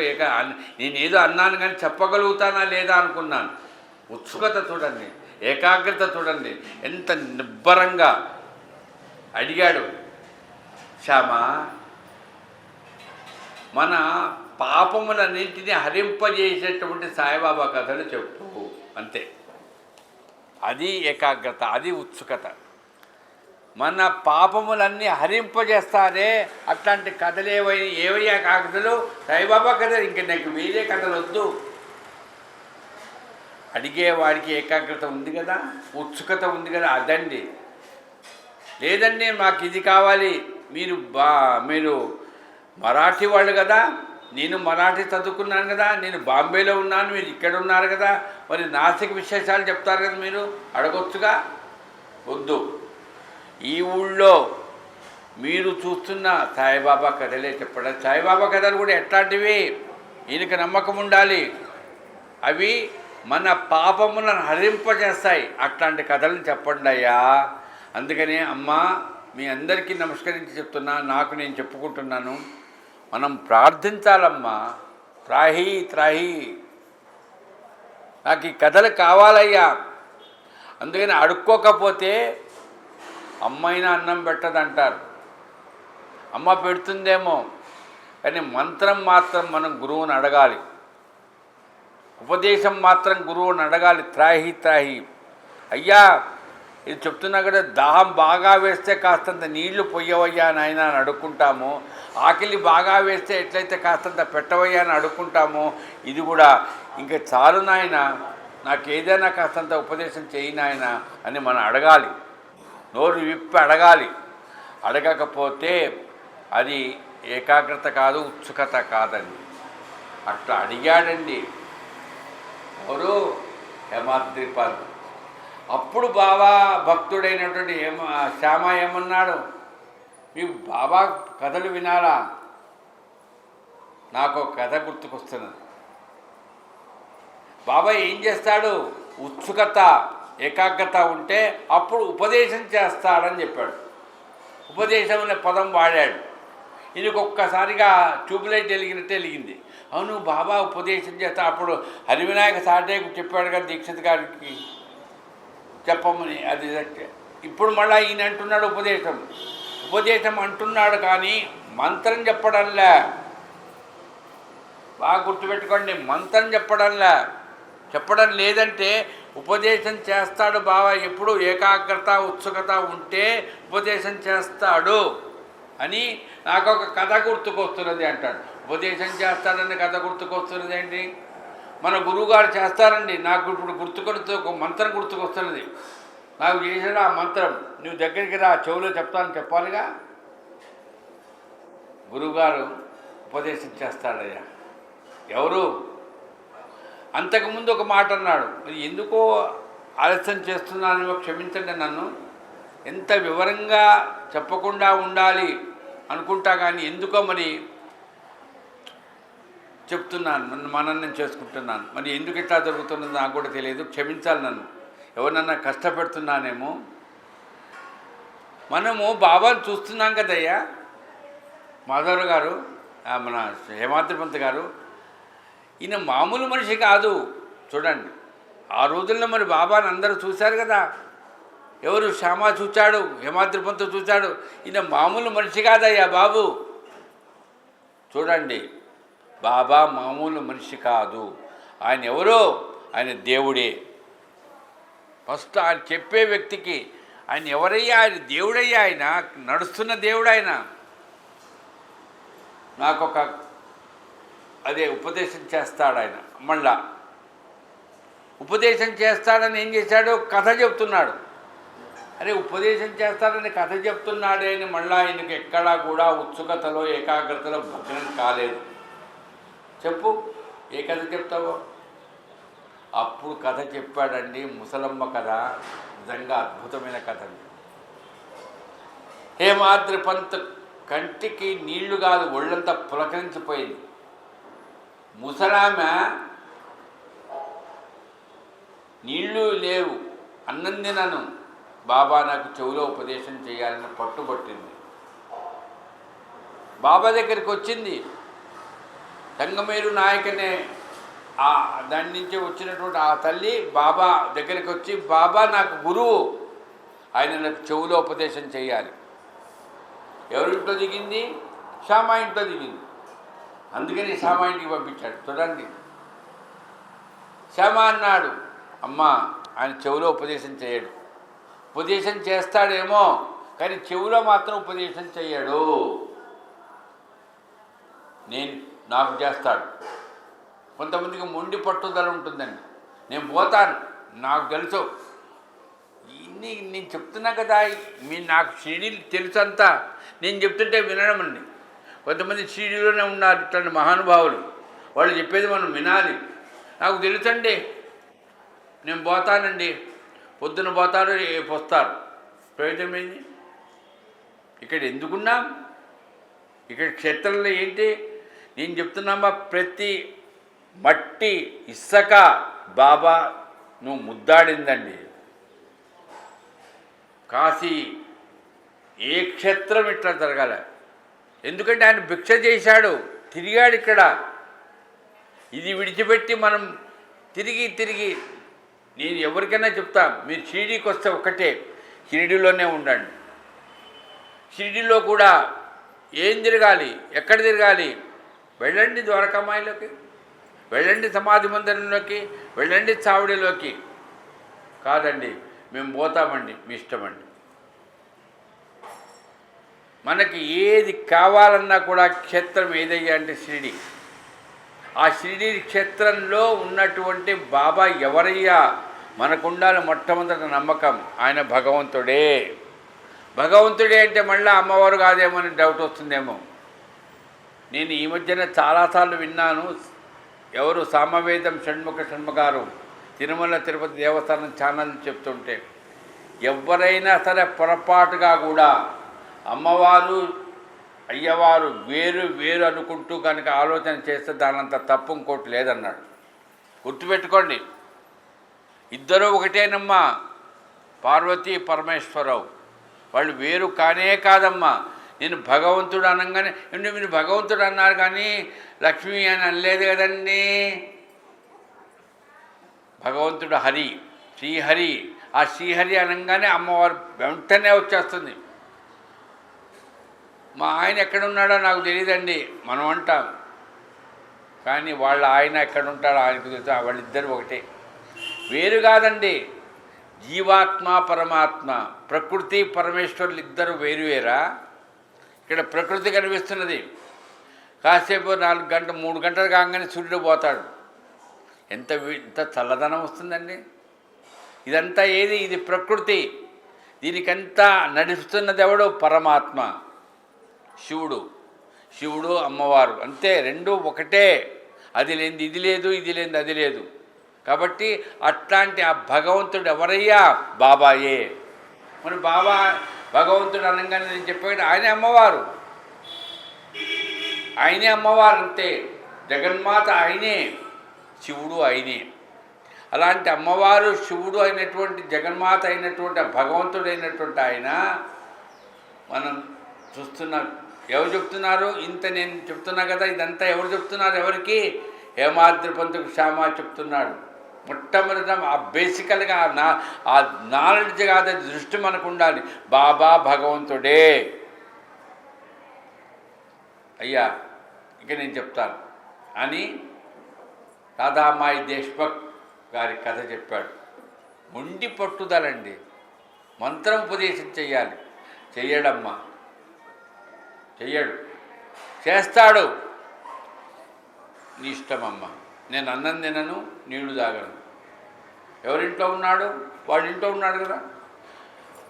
నేనేదో అన్నాను కానీ చెప్పగలుగుతానా లేదా అనుకున్నాను. ఉత్సుకత చూడండి, ఏకాగ్రత చూడండి, ఎంత నిబ్బరంగా అడిగాడు. శ్యామ, మన పాపములన్నింటినీ హరింపజేసేటువంటి సాయిబాబా కథలు చెప్పు. అంతే. అది ఏకాగ్రత, అది ఉత్సుకత. మన పాపములన్నీ హరింపజేస్తారే అట్లాంటి కథలు ఏవయ్యా కథలు? సాయిబాబా కథలు. ఇంక నాకు వేరే కథలు వద్దు. అడిగేవాడికి ఏకాగ్రత ఉంది కదా, ఉత్సుకత ఉంది కదా, అదండి. లేదండి మాకు ఇది కావాలి. మీరు మరాఠీ వాళ్ళు కదా, నేను మరాఠీ చదువుకున్నాను కదా, నేను బాంబేలో ఉన్నాను, మీరు ఇక్కడ ఉన్నారు కదా, మరి నాసిక్ విశేషాలు చెప్తారు కదా, మీరు అడగొచ్చుగా. వద్దు. ఈ ఊళ్ళో మీరు చూస్తున్న సాయిబాబా కథలే చెప్పడం. సాయిబాబా కథలు కూడా ఎట్లాంటివి? ఈయనకి నమ్మకం ఉండాలి. అవి మన పాపములను హరింపజేస్తాయి. అట్లాంటి కథలను చెప్పండి అయ్యా. అందుకని అమ్మ మీ అందరికీ నమస్కరించి చెప్తున్నా, నాకు నేను చెప్పుకుంటున్నాను. మనం ప్రార్థించాలమ్మా. త్రాహి త్రాహి, నాకు ఈ కథలు కావాలయ్యా. అందుకని అడుక్కోకపోతే అమ్మైనా అన్నం పెట్టదంటారు. అమ్మ పెడుతుందేమో, కానీ మంత్రం మాత్రం మనం గురువుని అడగాలి. ఉపదేశం మాత్రం గురువుని అడగాలి. త్రాహి త్రాహి, అయ్యా ఇది చెప్తున్నా కదా, దాహం బాగా వేస్తే కాస్తంత నీళ్లు పొయ్యవయ్యా నాయన అని అడుక్కుంటాము. ఆకలి బాగా వేస్తే ఎట్లయితే కాస్తంత పెట్టవయ్యా అని అడుక్కుంటాము. ఇది కూడా ఇంకా చాలు నాయన, నాకు ఏదైనా కాస్తంత ఉపదేశం చేయి నాయన అని మనం అడగాలి. నోరు విప్పి అడగాలి. అడగకపోతే అది ఏకాగ్రత కాదు, ఉత్సుకత కాదండి. అట్లా అడిగాడండి ఎవరు? హేమాద్రిపాద్. అప్పుడు బాబా భక్తుడైనటువంటి శ్యామ ఏమన్నాడు? మీకు బాబా కథలు వినాలా? నాకు ఒక కథ గుర్తుకొస్తున్నది. బాబా ఏం చేస్తాడు? ఉత్సుకత, ఏకాగ్రత ఉంటే అప్పుడు ఉపదేశం చేస్తాడని చెప్పాడు. ఉపదేశం అనే పదం వాడాడు. ఈయనకు ఒక్కసారిగా ట్యూబ్లైట్ వెలిగినట్టే వెలిగింది. అవును బాబా ఉపదేశం చేస్తా. అప్పుడు హరివినాయక సాటేకు చెప్పాడు కదా దీక్షిత్ గారికి చెప్పమని. అది ఇప్పుడు మళ్ళీ ఈయన అంటున్నాడు ఉపదేశం అంటున్నాడు, కానీ మంత్రం చెప్పడంలే. బాగా గుర్తుపెట్టుకోండి, మంత్రం చెప్పడం లేదంటే ఉపదేశం చేస్తాడు బాబా. ఎప్పుడు ఏకాగ్రత ఉత్సుకత ఉంటే ఉపదేశం చేస్తాడు అని నాకు ఒక కథ గుర్తుకొస్తున్నది అంటాడు. ఉపదేశం చేస్తాడని కథ గుర్తుకొస్తున్నది ఏంటి? మన గురువుగారు చేస్తారండి. నాకు ఇప్పుడు గుర్తుకొస్తే ఒక మంత్రం గుర్తుకొస్తున్నది. నాకు చేసాడు ఆ మంత్రం, నువ్వు దగ్గరికి రా చెవులో చెప్తాను చెప్పాలిగా. గురువుగారు ఉపదేశం చేస్తాడయ్యా. ఎవరు? అంతకుముందు ఒక మాట అన్నాడు. మరి ఎందుకో ఆలస్యం చేస్తున్నాను, క్షమించండి నన్ను. ఎంత వివరంగా చెప్పకుండా ఉండాలి అనుకుంటా, కానీ ఎందుకో మరి చెప్తున్నాను, మననం చేసుకుంటున్నాను. మరి ఎందుకు ఇట్లా జరుగుతున్నది నాకు కూడా తెలియదు, క్షమించాలి నన్ను. ఎవరినన్నా కష్టపెడుతున్నానేమో. మనము బాబాను చూస్తున్నాం కదయ్యా. మాధవ్ గారు, మన హేమాద్రిపంత్ గారు, ఈయన మామూలు మనిషి కాదు. చూడండి, ఆ రోజుల్లో మరి బాబాను అందరూ చూశారు కదా. ఎవరు? శ్యామ చూచాడు, హేమాద్రిపంత్ చూచాడు. ఈయన మామూలు మనిషి కాదయ్యా బాబు. చూడండి, బాబా మామూలు మనిషి కాదు. ఆయన ఎవరో? ఆయన దేవుడే. ఫస్ట్ ఆయన చెప్పే వ్యక్తికి ఆయన ఎవరయ్యా? ఆయన దేవుడయ్యా. ఆయన నడుస్తున్న దేవుడు. ఆయన నాకు ఒక అదే ఉపదేశం చేస్తాడు ఆయన. మళ్ళా ఉపదేశం చేస్తాడని ఏం చేశాడు, కథ చెప్తున్నాడు. అరే ఉపదేశం చేస్తాడని కథ చెప్తున్నాడే అని మళ్ళీ ఆయనకి ఎక్కడా కూడా ఉత్సుకతలో ఏకాగ్రతలో భగ్నం కాలేదు. చెప్పు ఏ కథ చెప్తావో. అప్పుడు కథ చెప్పాడండి, ముసలమ్మ కథ. నిజంగా అద్భుతమైన కథ. హేమాద్రి పంత్ కంటికి నీళ్లు కాదు, ఒళ్ళంతా పులకరించిపోయింది. ముసలామె నీళ్ళు లేవు, అన్నం తినను, బాబా నాకు చెవిలో ఉపదేశం చేయాలని పట్టుబట్టింది. బాబా దగ్గరికి వచ్చింది. తంగమేరు నాయకనే దాని నుంచి వచ్చినటువంటి ఆ తల్లి బాబా దగ్గరికి వచ్చి, బాబా నాకు గురువు, ఆయన నాకు చెవిలో ఉపదేశం చేయాలి. ఎవరింట్లో దిగింది? శ్యామా ఇంట్లో దిగింది. అందుకని శ్యామా ఇంటికి పంపించాడు. చూడండి, శ్యామ అన్నాడు, అమ్మా ఆయన చెవిలో ఉపదేశం చేయడు. ఉపదేశం చేస్తాడేమో కానీ చెవిలో మాత్రం ఉపదేశం చేయడు. నాకు చేస్తాడు. కొంతమందికి మొండి పట్టుదల ఉంటుందండి. నేను పోతాను, నాకు తెలుసు, నేను చెప్తున్నా కదా, నాకు షిరిడీలు తెలుసు అంతా, నేను చెప్తుంటే వినడం అండి. కొంతమంది షిరిడీలోనే ఉన్నారు ఇట్లాంటి మహానుభావులు, వాళ్ళు చెప్పేది మనం వినాలి. నాకు తెలుసండి, నేను పోతానండి, పొద్దున పోతారు, రేపు వస్తారు. ప్రయోజనం ఏంటి? ఇక్కడ ఎందుకున్నాం? ఇక్కడ క్షేత్రంలో ఏంటి నేను చెప్తున్నామా? ప్రతి మట్టి ఇసుక బాబా నువ్వు ముద్దాడిందండి. కాశీ ఏ క్షేత్రం ఇట్లా జరగాల? ఎందుకంటే ఆయన భిక్ష చేశాడు, తిరిగాడు ఇక్కడ. ఇది విడిచిపెట్టి మనం తిరిగి నేను ఎవరికైనా చెప్తా, మీరు షిరిడీకి వస్తే ఒక్కటే, షిరిడీలోనే ఉండండి. షిరిడీలో కూడా ఏం తిరగాలి, ఎక్కడ తిరగాలి? వెళ్ళండి ద్వారకామాయిలోకి, వెళ్ళండి సమాధి మందిరంలోకి, వెళ్ళండి చావడిలోకి. కాదండి మేము పోతామండి, మీ ఇష్టమండి. మనకి ఏది కావాలన్నా కూడా క్షేత్రం ఏదయ్యా అంటే షిరిడీ. ఆ షిరిడీ క్షేత్రంలో ఉన్నటువంటి బాబా ఎవరయ్యా? మనకుండాలి మొట్టమొదటి నమ్మకం, ఆయన భగవంతుడే. భగవంతుడే అంటే మళ్ళీ అమ్మవారు కాదేమో అని డౌట్ వస్తుందేమో. నేను ఈ మధ్యన చాలాసార్లు విన్నాను, ఎవరు సామవేదం షణ్ముఖ గారు తిరుమల తిరుపతి దేవస్థానం ఛానల్ చెప్తుంటే, ఎవరైనా సరే పొరపాటుగా కూడా అమ్మవారు అయ్యవారు వేరు అనుకుంటూ కనుక ఆలోచన చేస్తే దానంత తప్పు ఇంకోటి లేదన్నాడు. గుర్తుపెట్టుకోండి, ఇద్దరూ ఒకటేనమ్మా, పార్వతీ పరమేశ్వరరావు. వాళ్ళు వేరు కానే కాదమ్మా. నేను భగవంతుడు అనగానే మీరు భగవంతుడు అన్నారు కానీ లక్ష్మి అని అనలేదు కదండి. భగవంతుడు హరి, శ్రీహరి. ఆ శ్రీహరి అనగానే అమ్మవారు వెంటనే వచ్చేస్తుంది. మా ఆయన ఎక్కడున్నాడో నాకు తెలియదండి మనం అంటాం, కానీ వాళ్ళ ఆయన ఎక్కడుంటాడో ఆయనకు తెలుసు. వాళ్ళిద్దరు ఒకటే, వేరు కాదండి. జీవాత్మ పరమాత్మ, ప్రకృతి పరమేశ్వరులు ఇద్దరు వేరువేరా? ఇక్కడ ప్రకృతి కనిపిస్తున్నది, కాసేపు 4 గంటలు 3 గంటలు కాగానే సూర్యుడు పోతాడు. ఎంత చల్లదనం వస్తుందండి. ఇదంతా ఏది? ఇది ప్రకృతి. దీనికంతా నడుస్తున్నది ఎవడు? పరమాత్మ, శివుడు అమ్మవారు. అంతే, రెండు ఒకటే. అది లేనిది ఇది లేదు, ఇది లేనిది అది లేదు. కాబట్టి అట్లాంటి ఆ భగవంతుడు ఎవరయ్యా? బాబాయే. మరి బాబా భగవంతుడు అనగానే నేను చెప్పాడు, ఆయనే అమ్మవారు, ఆయనే అమ్మవారు. అంతే, జగన్మాత ఆయనే, శివుడు ఆయనే. అలాంటి అమ్మవారు శివుడు అయినటువంటి జగన్మాత అయినటువంటి భగవంతుడు అయినటువంటి ఆయన మనం చూస్తున్నాం. ఎవరు చెప్తున్నారు? ఇంత నేను చెప్తున్నా కదా, ఇదంతా ఎవరు చెప్తున్నారు? ఎవరికి? హేమాద్రి పంతుకు శ్యామ చెప్తున్నాడు. మొట్టమొదట ఆ బేసికల్గా ఆ నాలెడ్జ్ కాదు, దృష్టి మనకు ఉండాలి. బాబా భగవంతుడే అయ్యా, ఇక నేను చెప్తాను అని రాధామాయి దేశ్ముఖ్ గారి కథ చెప్పాడు. మొండి పట్టుదలండి. మంత్రం ఉపదేశం చెయ్యాలి, చెయ్యడమ్మా, చెయ్యడు, చేస్తాడు. నీ ఇష్టమమ్మ, నేను అన్నం తినను, నీళ్లు తాగను. ఎవరింట్లో ఉన్నాడు? వాళ్ళింట్లో ఉన్నాడు కదా.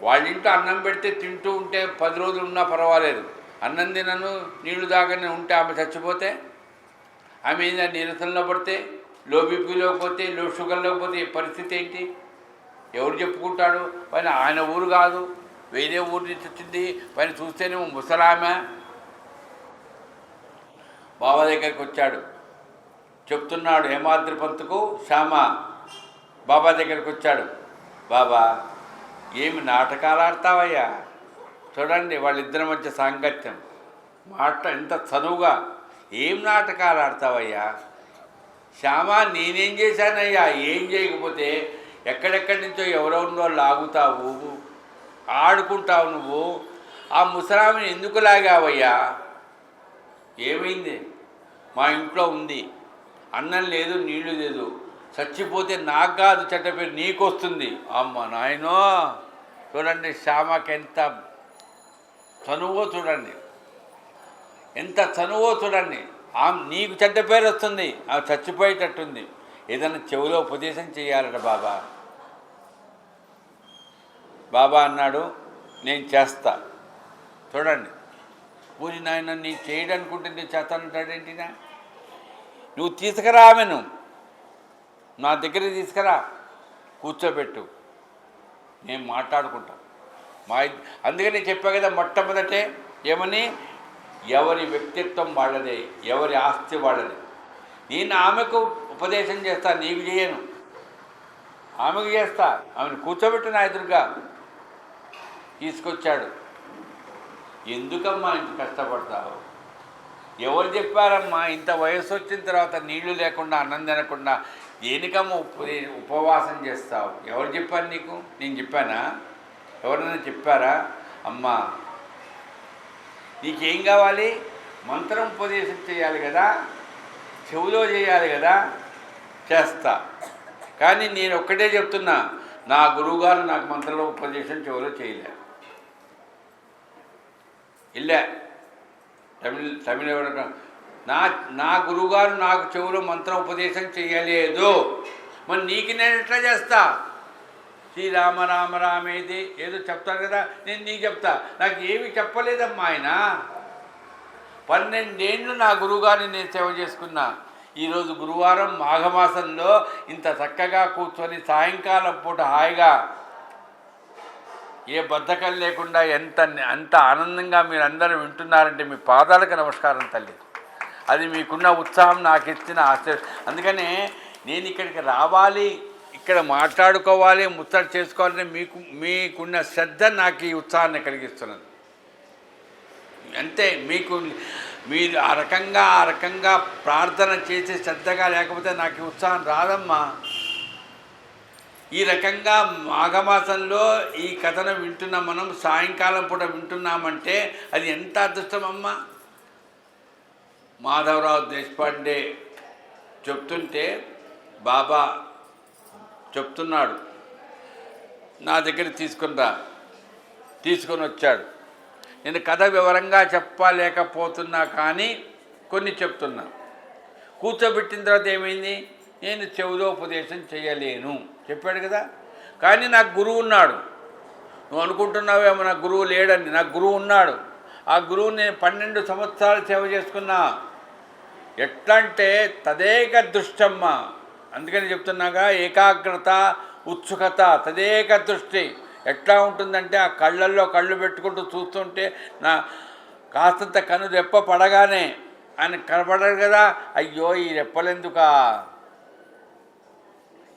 వాళ్ళింట్లో అన్నం పెడితే తింటూ ఉంటే 10 రోజులు ఉన్నా పర్వాలేదు. అన్నం తినను, నీళ్లు తాగని ఉంటే ఆమె చచ్చిపోతే, ఆమె ఏదైనా నీరసంలో పడితే, లో బీపీలోకి పోతే, లో షుగర్లోకి పోతే పరిస్థితి ఏంటి? ఎవరు చెప్పుకుంటాడు? పైన ఆయన ఊరు కాదు, వేరే ఊరి నుంచి వచ్చింది. పైన చూస్తేనేమో ముసలామె. బాబా దగ్గరికి వచ్చాడు, చెప్తున్నాడు హేమాద్రి పంతుకు శ్యామ. బాబా దగ్గరికి వచ్చాడు. బాబా, ఏమి నాటకాలు ఆడతావయ్యా? చూడండి వాళ్ళిద్దరి మధ్య సాంగత్యం, మాట ఎంత చనువుగా. ఏం నాటకాలు ఆడతావయ్యా? శ్యామ, నేనేం చేశానయ్యా? ఏం చేయకపోతే ఎక్కడెక్కడి నుంచో ఎవరెవరినో లాగుతావు, ఆడుకుంటావు నువ్వు. ఆ ముసలామిని ఎందుకు లాగావయ్యా? ఏమైంది? మా ఇంట్లో ఉంది, అన్నం లేదు, నీళ్లు లేదు. చచ్చిపోతే నాకు కాదు, చెడ్డ పేరు నీకు వస్తుంది. అమ్మ నాయనో, చూడండి శ్యామకి ఎంత చనువో చూడండి, ఎంత చనువో చూడండి. నీకు చెడ్డ పేరు వస్తుంది, ఆమె చచ్చిపోయేటట్టుంది. ఏదైనా చెవిలో ఉపదేశం చేయాలట బాబా. బాబా అన్నాడు, నేను చేస్తా. చూడండి, పూరి నాయన నీ చేయడనుకుంటే నేను చేస్తానంటాడేంటినా? నువ్వు తీసుకురా ఆమెను, నా దగ్గరికి తీసుకురా, కూర్చోబెట్టు, నేను మాట్లాడుకుంటా. అందుకని చెప్పా కదా మొట్టమొదటే ఏమని, ఎవరి వ్యక్తిత్వం వాళ్ళదే, ఎవరి ఆస్తి వాళ్ళదే. నేను ఆమెకు ఉపదేశం చేస్తా, నీకు చేయను. ఆమెకు చేస్తా. ఆమెను కూర్చోబెట్టు నా ఎదురుగా. తీసుకొచ్చాడు. ఎందుకమ్మా ఇంత కష్టపడతావు? ఎవరు చెప్పారమ్మా ఇంత వయసు వచ్చిన తర్వాత నీళ్లు లేకుండా అన్నం తినకుండా దేనికమ్మా ఉపవాసం చేస్తావు? ఎవరు చెప్పారు నీకు? నేను చెప్పానా? ఎవరైనా చెప్పారా? అమ్మా, నీకేం కావాలి? మంత్రం ఉపదేశం చేయాలి కదా, చెవులో చేయాలి కదా, చేస్తా. కానీ నేను ఒక్కటే చెప్తున్నా, నా గురువుగారు నాకు మంత్రంలో ఉపదేశం చెవులో చేయలే. ఇల్లే తమిళ ఎవరు? నా గురువుగారు నాకు చెవులో మంత్రం ఉపదేశం చేయలేదు. మరి నీకు నేను ఎట్లా చేస్తా? శ్రీరామ రామ రామేది ఏదో చెప్తారు కదా, నేను నీకు చెప్తా. నాకు ఏమి చెప్పలేదమ్మా ఆయన. 12 ఏళ్ళు నా గురువుగారిని నేను సేవ చేసుకున్నా. ఈరోజు గురువారం మాఘమాసంలో ఇంత చక్కగా కూర్చొని సాయంకాలం పూట హాయిగా ఏ బద్ధకం లేకుండా ఎంత ఆనందంగా మీరు అందరూ వింటున్నారంటే మీ పాదాలకు నమస్కారం తల్లి. అది మీకున్న ఉత్సాహం నాకు ఇచ్చిన ఆశ్చర్యం. అందుకనే నేను ఇక్కడికి రావాలి, ఇక్కడ మాట్లాడుకోవాలి, ముచ్చట చేసుకోవాలని మీకున్న శ్రద్ధ నాకు ఈ ఉత్సాహాన్ని కలిగిస్తున్నది. అంతే. మీరు ఆ రకంగా ప్రార్థన చేసే శ్రద్ధగా లేకపోతే నాకు ఈ ఉత్సాహం రాదమ్మా. ఈ రకంగా మాఘమాసంలో ఈ కథను వింటున్నాం మనం, సాయంకాలం పూట వింటున్నామంటే అది ఎంత అదృష్టమమ్మా. మాధవరావు దేశపాండే చెప్తుంటే బాబా చెప్తున్నాడు, నా దగ్గర తీసుకొని వచ్చాడు. నేను కథ వివరంగా చెప్పలేకపోతున్నా కానీ కొన్ని చెప్తున్నా. కూర్చోబెట్టిన తర్వాత ఏమైంది? నేను చెవులో ఉపదేశం చేయలేను చెప్పాడు కదా. కానీ నాకు గురువు ఉన్నాడు. నువ్వు అనుకుంటున్నావేమో నాకు గురువు లేడని. నాకు గురువు ఉన్నాడు. ఆ గురువు నేను 12 సంవత్సరాలు సేవ చేసుకున్నా. ఎట్లా అంటే తదేక దృష్టమ్మ. అందుకని చెప్తున్నాగా, ఏకాగ్రత, ఉత్సుకత, తదేక దృష్టి. ఎట్లా ఉంటుందంటే ఆ కళ్ళల్లో కళ్ళు పెట్టుకుంటూ చూస్తుంటే నా కాస్తంత కన్ను రెప్ప పడగానే ఆయన కనపడరు కదా, అయ్యో ఈ రెప్పలెందుకా,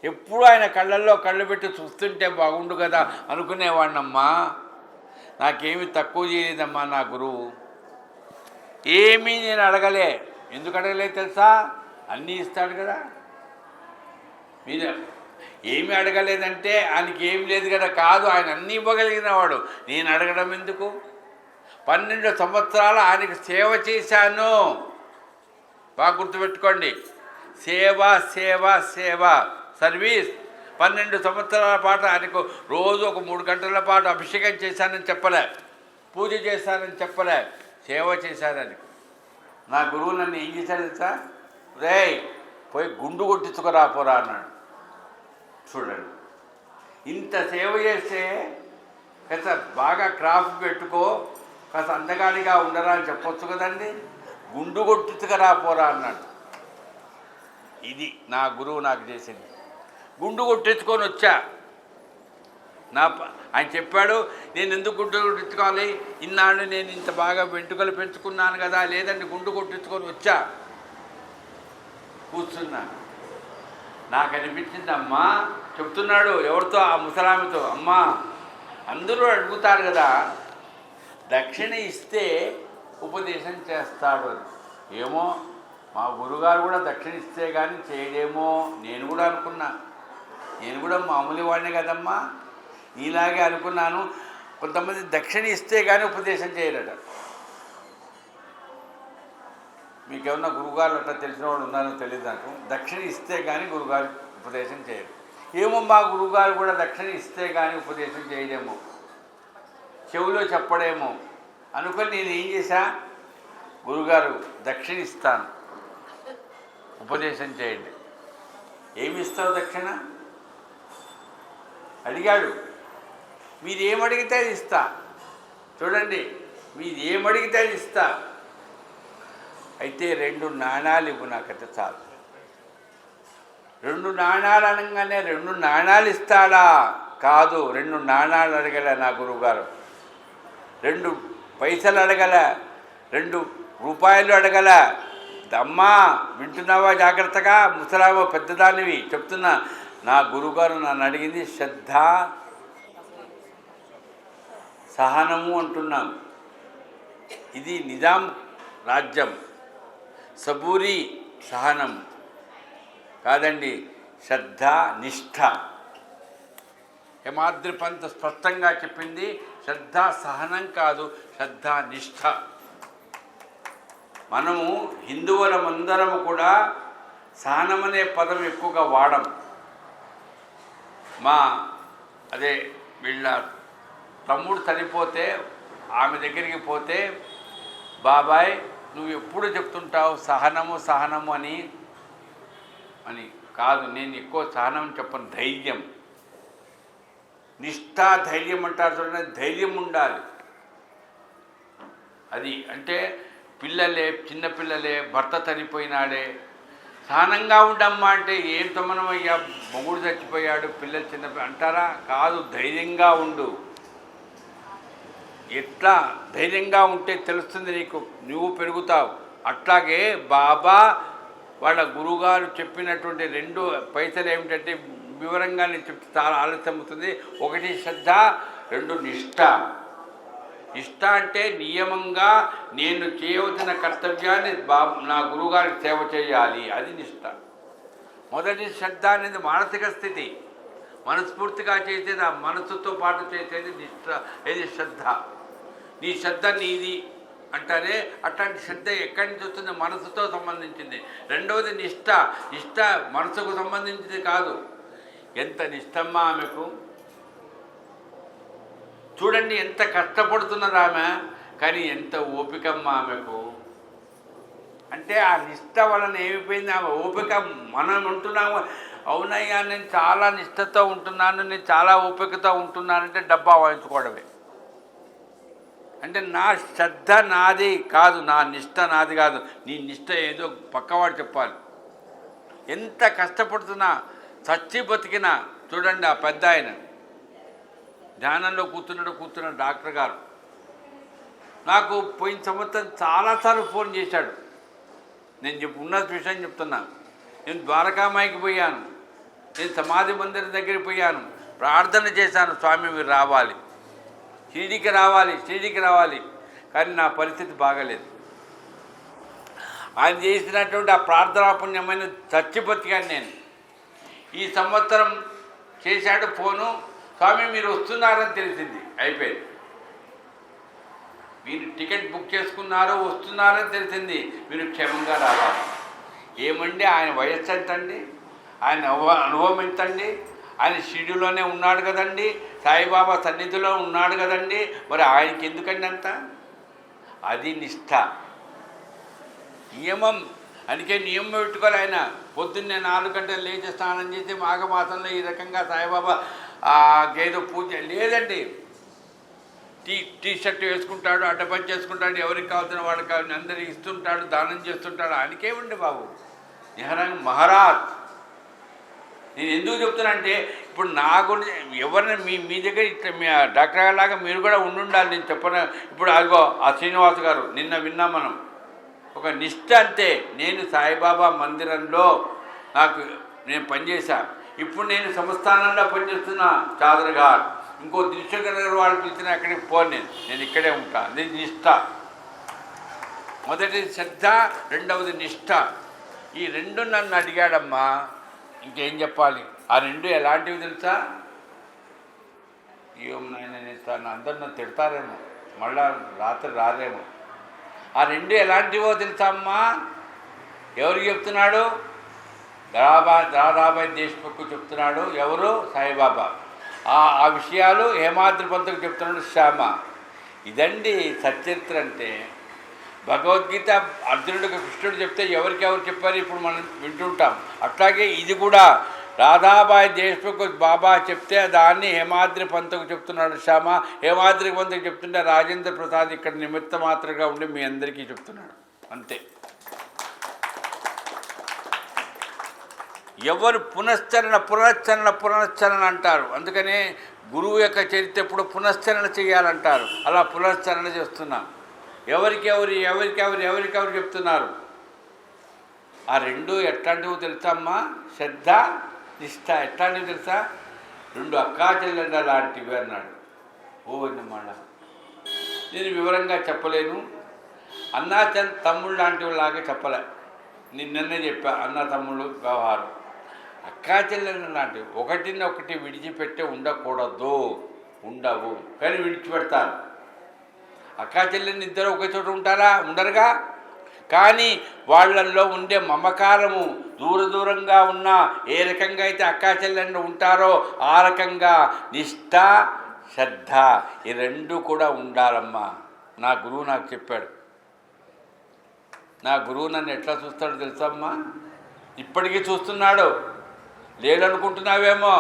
ఎప్పుడు ఆయన కళ్ళల్లో కళ్ళు పెట్టి చూస్తుంటే బాగుండు కదా అనుకునేవాడినమ్మా. నాకేమీ తక్కువ చేయలేదమ్మా నా గురువు. ఏమీ నేను అడగలే. ఎందుకు అడగలేదు తెలుసా? అన్నీ ఇస్తాడు కదా. మీరు ఏమి అడగలేదంటే ఆయనకి ఏమి లేదు కదా కాదు, ఆయన అన్నీ ఇవ్వగలిగిన వాడు. నేను అడగడం ఎందుకు? 12 సంవత్సరాలు ఆయనకు సేవ చేశాను. బాగా గుర్తుపెట్టుకోండి. సేవ సేవ సేవ, సర్వీస్. 12 సంవత్సరాల పాటు ఆయనకు రోజు ఒక 3 గంటల పాటు అభిషేకం చేశానని చెప్పలే, పూజ చేశానని చెప్పలే, సేవ చేశానని. నా గురువు నన్ను ఏం చేశాడు తెలుసా? రేయ్ పోయి గుండు కొట్టించుకురాపోరా అన్నాడు. చూడండి, ఇంత సేవ చేస్తే కాస్త బాగా క్రాఫ్ట్ పెట్టుకో, కాస్త అందగాడిగా ఉండరా అని చెప్పొచ్చు కదండి. గుండు కొట్టించుకురాపోరా అన్నాడు. ఇది నా గురువు నాకు చేసింది. గుండు కొట్టించుకొని వచ్చా. ఆయన చెప్పాడు, నేను ఎందుకు గుండు కొట్టించుకోవాలి, ఇన్నాళ్ళు నేను ఇంత బాగా వెంట్రుకలు పెంచుకున్నాను కదా, లేదండి గుండు కొట్టించుకొని వచ్చా. కూర్చున్నా. నాకు అనిపించింది, అమ్మా చెప్తున్నాడు ఎవరితో, ఆ ముసలామితో, అమ్మా అందరూ అడుగుతారు కదా దక్షిణ ఇస్తే ఉపదేశం చేస్తాడు అని. ఏమో మా గురుగారు కూడా దక్షిణ ఇస్తే కానీ చేయడేమో నేను కూడా అనుకున్నా. నేను కూడా మామూలు వాడినే కదమ్మా, నీలాగే అనుకున్నాను. కొంతమంది దక్షిణ ఇస్తే కానీ ఉపదేశం చేయరట. మీకేమన్నా గురుగారు అట్లా తెలిసిన వాడు ఉన్నారో తెలియదు నాకు. దక్షిణ ఇస్తే కానీ గురుగారు ఉపదేశం చేయరు. ఏమో మా గురుగారు కూడా దక్షిణ ఇస్తే కానీ ఉపదేశం చేయడేమో, చెవిలో చెప్పడేమో అనుకొని నేను ఏం చేశా, గురుగారు దక్షిణ ఇస్తాను, ఉపదేశం చేయండి. ఏమి ఇస్తావు దక్షిణ అడిగాడు. మీరు ఏమడిగితే అది ఇస్తా. చూడండి, మీరు ఏమడిగితే అది ఇస్తా. అయితే 2 నాణాలు ఇవ్వు నాకైతే చాలు. 2 నాణాలు అనగానే 2 నాణాలు ఇస్తాడా? కాదు, 2 నాణాలు అడగల నా గురువుగారు. 2 పైసలు అడగల, 2 రూపాయలు అడగల. అమ్మా వింటున్నావా జాగ్రత్తగా, ముసలామో పెద్దదానివి చెప్తున్నా. నా గురువుగారు నన్ను అడిగింది శ్రద్ధ సహనము అంటున్నాం. ఇది నిజాం రాజ్యం. సబూరి సహనం కాదండి, శ్రద్ధ నిష్ఠ. హేమాద్రి పంత్ స్పష్టంగా చెప్పింది, శ్రద్ధ సహనం కాదు, శ్రద్ధ నిష్ఠ. మనము హిందువులమందరము కూడా సహనం అనే పదం ఎక్కువగా వాడం. వీళ్ళ తమ్ముడు చనిపోతే ఆమె దగ్గరికి పోతే, బాబాయ్ నువ్వు ఎప్పుడు చెప్తుంటావు సహనము సహనము అని కాదు, నేను ఎక్కువ సహనం చెప్పను, ధైర్యం. నిష్ఠ ధైర్యం అంటారు చూడండి, ధైర్యం ఉండాలి. అది అంటే పిల్లలే, చిన్నపిల్లలే, భర్త చనిపోయినాడే, సహనంగా ఉండమ్మా అంటే ఏం తమనమయ్యా, మొగుడు చచ్చిపోయాడు, పిల్లలు చిన్న అంటారా? కాదు, ధైర్యంగా ఉండు. ఎట్లా ధైర్యంగా ఉంటే తెలుస్తుంది నీకు, నువ్వు పెరుగుతావు. అట్లాగే బాబా వాళ్ళ గురువుగారు చెప్పినటువంటి 2 పైసలు ఏమిటంటే వివరంగా నేను చెప్తే చాలా ఆలస్యం అవుతుంది. 1 శ్రద్ధ, 2 నిష్ఠ. నిష్ఠ అంటే నియమంగా నేను చేయవలసిన కర్తవ్యాన్ని నా గురువుగారికి సేవ చేయాలి, అది నిష్ఠ. మొదటి శ్రద్ధ అనేది మానసిక స్థితి, మనస్ఫూర్తిగా చేసేది, ఆ మనసుతో పాటు చేసేది నిష్ఠ. ఏది శ్రద్ధ, నీ శ్రద్ధ నీది అంటారే, అట్లాంటి శ్రద్ధ ఎక్కడి నుంచి వస్తుంది? మనసుతో సంబంధించింది. రెండవది నిష్ఠ. నిష్ఠ మనసుకు సంబంధించింది కాదు. ఎంత నిష్టమ్మా ఆమెకు, చూడండి ఎంత కష్టపడుతున్నది ఆమె, కానీ ఎంత ఓపికమ్మా ఆమెకు. అంటే ఆ నిష్ట వలన ఏమైపోయింది, ఆమె ఓపిక. మనం ఉంటున్నాము, అవునయ్యా నేను చాలా నిష్టతో ఉంటున్నాను, నేను చాలా ఓపికతో ఉంటున్నానంటే డబ్బా వాయించుకోవడమే. అంటే నా శ్రద్ధ నాది కాదు, నా నిష్ట నాది కాదు, నీ నిష్ట ఏదో పక్కవాడు చెప్పాలి. ఎంత కష్టపడుతున్నా, చచ్చి బతికినా. చూడండి ఆ పెద్ద ఆయన ధ్యానంలో కూర్చున్నాడు డాక్టర్ గారు. నాకు పోయిన సంవత్సరం చాలాసార్లు ఫోన్ చేశాడు. నేను ఉన్న విషయం చెప్తున్నా. నేను ద్వారకామాయికి పోయాను, నేను సమాధి మందిరం దగ్గరికి పోయాను, ప్రార్థన చేశాను, స్వామి మీరు రావాలి, షిరిడీకి రావాలి. కానీ నా పరిస్థితి బాగలేదు. ఆయన చేసినటువంటి ఆ ప్రార్థనా పుణ్యమైన చచ్చి బతికాను నేను. ఈ సంవత్సరం చేశాడు ఫోను, స్వామి మీరు వస్తున్నారని తెలిసింది, అయిపోయింది. మీరు టికెట్ బుక్ చేసుకున్నారో వస్తున్నారని తెలిసింది, మీరు క్షేమంగా రావాలి. ఏమండి ఆయన వయస్సు ఎంతండి, ఆయన అనుభవం ఎంతండి, ఆయన షిరిడీలోనే ఉన్నాడు కదండి, సాయిబాబా సన్నిధిలో ఉన్నాడు కదండి, మరి ఆయనకి ఎందుకండి అంత? అది నిష్ఠ, నియమం. అందుకే నియమం పెట్టుకోవాలి ఆయన. పొద్దున్నే 4 గంటలు లేచి స్నానం చేసి మాఘమాసంలో ఈ రకంగా సాయిబాబా ఏదో పూజ లేదండి. టీ షర్ట్ వేసుకుంటాడు, అడ్డపంచి చేసుకుంటాడు, ఎవరికి కావాల్సిన వాడికి కావాలి అందరికి ఇస్తుంటాడు, దానం చేస్తుంటాడు. ఆయనకేమండి బాబు నిహరంగా మహారాజ్. నేను ఎందుకు చెప్తున్నా అంటే ఇప్పుడు నా గురించి ఎవరిని మీ దగ్గర ఇట్లా మీ డాక్టర్ గారి లాగా మీరు కూడా ఉండాలి. నేను చెప్పను. ఇప్పుడు అదిగో ఆ శ్రీనివాస్ గారు నిన్న విన్నాం మనం. ఒక నిష్ఠ అంతే. నేను సాయిబాబా మందిరంలో నేను పనిచేశా. ఇప్పుడు నేను సంస్థానంలో పనిచేస్తున్నా చాదర్ఘాట్. ఇంకో దిల్షుఖ్ నగర్ వాళ్ళు పిలిచినా ఎక్కడికి పోను. నేను ఇక్కడే ఉంటాను. అది నిష్ఠ. మొదటిది శ్రద్ధ, రెండవది నిష్ఠ. ఈ రెండు నన్ను అడిగాడమ్మా. ఇంకేం చెప్పాలి? ఆ రెండు ఎలాంటివి తెలుసా? ఏం నేను అందరు నన్ను తిడతారేమో, మళ్ళా రాత్రి రారేమో. ఆ రెండు ఎలాంటివో తెలుసా అమ్మా? ఎవరికి చెప్తున్నాడు? దాదాబాయి దేశ్ముఖ్ చెప్తున్నాడు. ఎవరు? సాయిబాబా. ఆ విషయాలు హేమాద్రి పంతుకు చెప్తున్నాడు శ్యామ. ఇదండి సచరిత్ర అంటే. భగవద్గీత అర్జునుడికి కృష్ణుడు చెప్తే ఎవరికెవరు చెప్పారు ఇప్పుడు మనం వింటుంటాం. అట్లాగే ఇది కూడా రాధాబాయి దేశ్ముఖ్ బాబా చెప్తే దాన్ని హేమాద్రి పంతుకు చెప్తున్నాడు శ్యామ. హేమాద్రి పంతుకు చెప్తుంటే రాజేంద్ర ప్రసాద్ ఇక్కడ నిమిత్త మాత్రంగా ఉండి మీ అందరికీ చెప్తున్నాడు. అంతే. ఎవరు పునశ్చరణ అంటారు. అందుకనే గురువు యొక్క చరిత్ర ఎప్పుడు పునశ్చరణ చేయాలంటారు. అలా పునశ్చరణ చేస్తున్నాం. ఎవరికెవరు చెప్తున్నారు? ఆ రెండు ఎట్లాంటివో తెలుసా అమ్మా? శ్రద్ధ, నిష్ఠ. ఎట్లాంటివి తెలుసా? రెండు అక్కా చెల్లెళ్ళ లాంటివి అన్నాడు. అన్నమాట. నేను వివరంగా చెప్పలేను. అన్నా తమ్ముళ్ళు లాంటివి లాగా చెప్పలే. నిన్నే చెప్పా. అన్న తమ్ముళ్ళు వ్యవహారం. అక్కా చెల్లెళ్ళ లాంటివి. ఒకటి విడిచిపెట్టే ఉండకూడదు. ఉండవు కానీ విడిచిపెడతారు. అక్కా చెల్లెని ఇద్దరు ఒకే చోట ఉంటారా? ఉండరుగా. కానీ వాళ్ళల్లో ఉండే మమకారము దూరంగా ఉన్నా ఏ రకంగా అయితే అక్కా చెల్లెళ్ళు ఉంటారో ఆ రకంగా నిష్ఠ, శ్రద్ధ ఈ రెండు కూడా ఉండాలమ్మా. నా గురువు నాకు చెప్పాడు. నా గురువు నన్ను ఎట్లా చూస్తాడో తెలుసమ్మా? ఇప్పటికీ చూస్తున్నాడు. లేదనుకుంటున్నావేమో.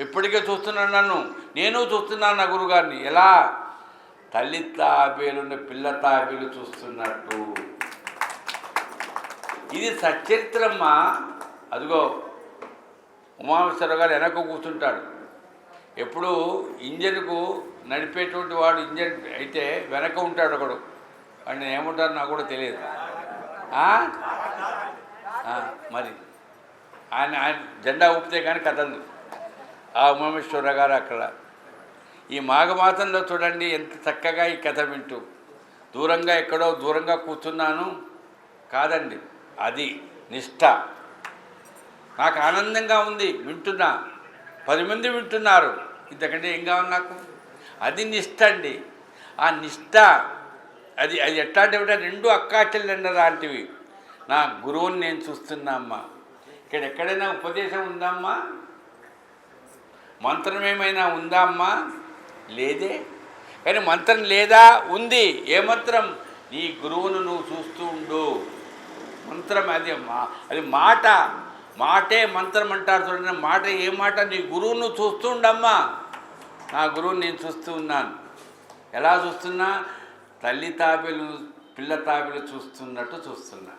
ఇప్పటికే చూస్తున్నాడు నన్ను. నేను చూస్తున్నాను నా గురువుగారిని. ఎలా? తల్లి తాబేలున్న పిల్ల తాబేలు చూస్తున్నట్టు. ఇది సచరిత్రమ్మా. అదిగో ఉమామేశ్వరరావు గారు వెనక కూర్చుంటాడు. ఎప్పుడు ఇంజన్కు నడిపేటువంటి వాడు ఇంజన్ అయితే వెనక ఉంటాడు ఒకడు. వాడిని ఏముంటారు నాకు కూడా తెలియదు. మరి ఆయన జెండా ఊపితే కానీ కథందు ఆ ఉమామేశ్వరరావు గారు అక్కడ. ఈ మాఘమాసంలో చూడండి ఎంత చక్కగా ఈ కథ వింటూ. ఎక్కడో దూరంగా కూర్చున్నాను కాదండి, అది నిష్ఠ. నాకు ఆనందంగా ఉంది, వింటున్నా. 10 మంది వింటున్నారు. ఇంతకంటే ఏం కావాలి నాకు? అది నిష్ఠ అండి. ఆ నిష్ఠ అది ఎట్లాంటివి? రెండు అక్కా చెల్లెళ్ళ లాంటివి. నా గురువుని నేను చూస్తున్నా అమ్మా. ఇక్కడ ఎక్కడైనా ఉపదేశం ఉందమ్మా? మంత్రం ఏమైనా ఉందా అమ్మా? లేదే. కానీ మంత్రం లేదా? ఉంది. ఏ మంత్రం? నీ గురువును నువ్వు చూస్తూ ఉండు. మంత్రం అది మాటే మంత్రం అంటారు చూడండి. మాట ఏ మాట? నీ గురువును చూస్తూ ఉండమ్మా. నా గురువుని నేను చూస్తూ ఉన్నాను. ఎలా చూస్తున్నా? తల్లి తాబేలు పిల్ల తాబేలు చూస్తున్నట్టు చూస్తున్నా.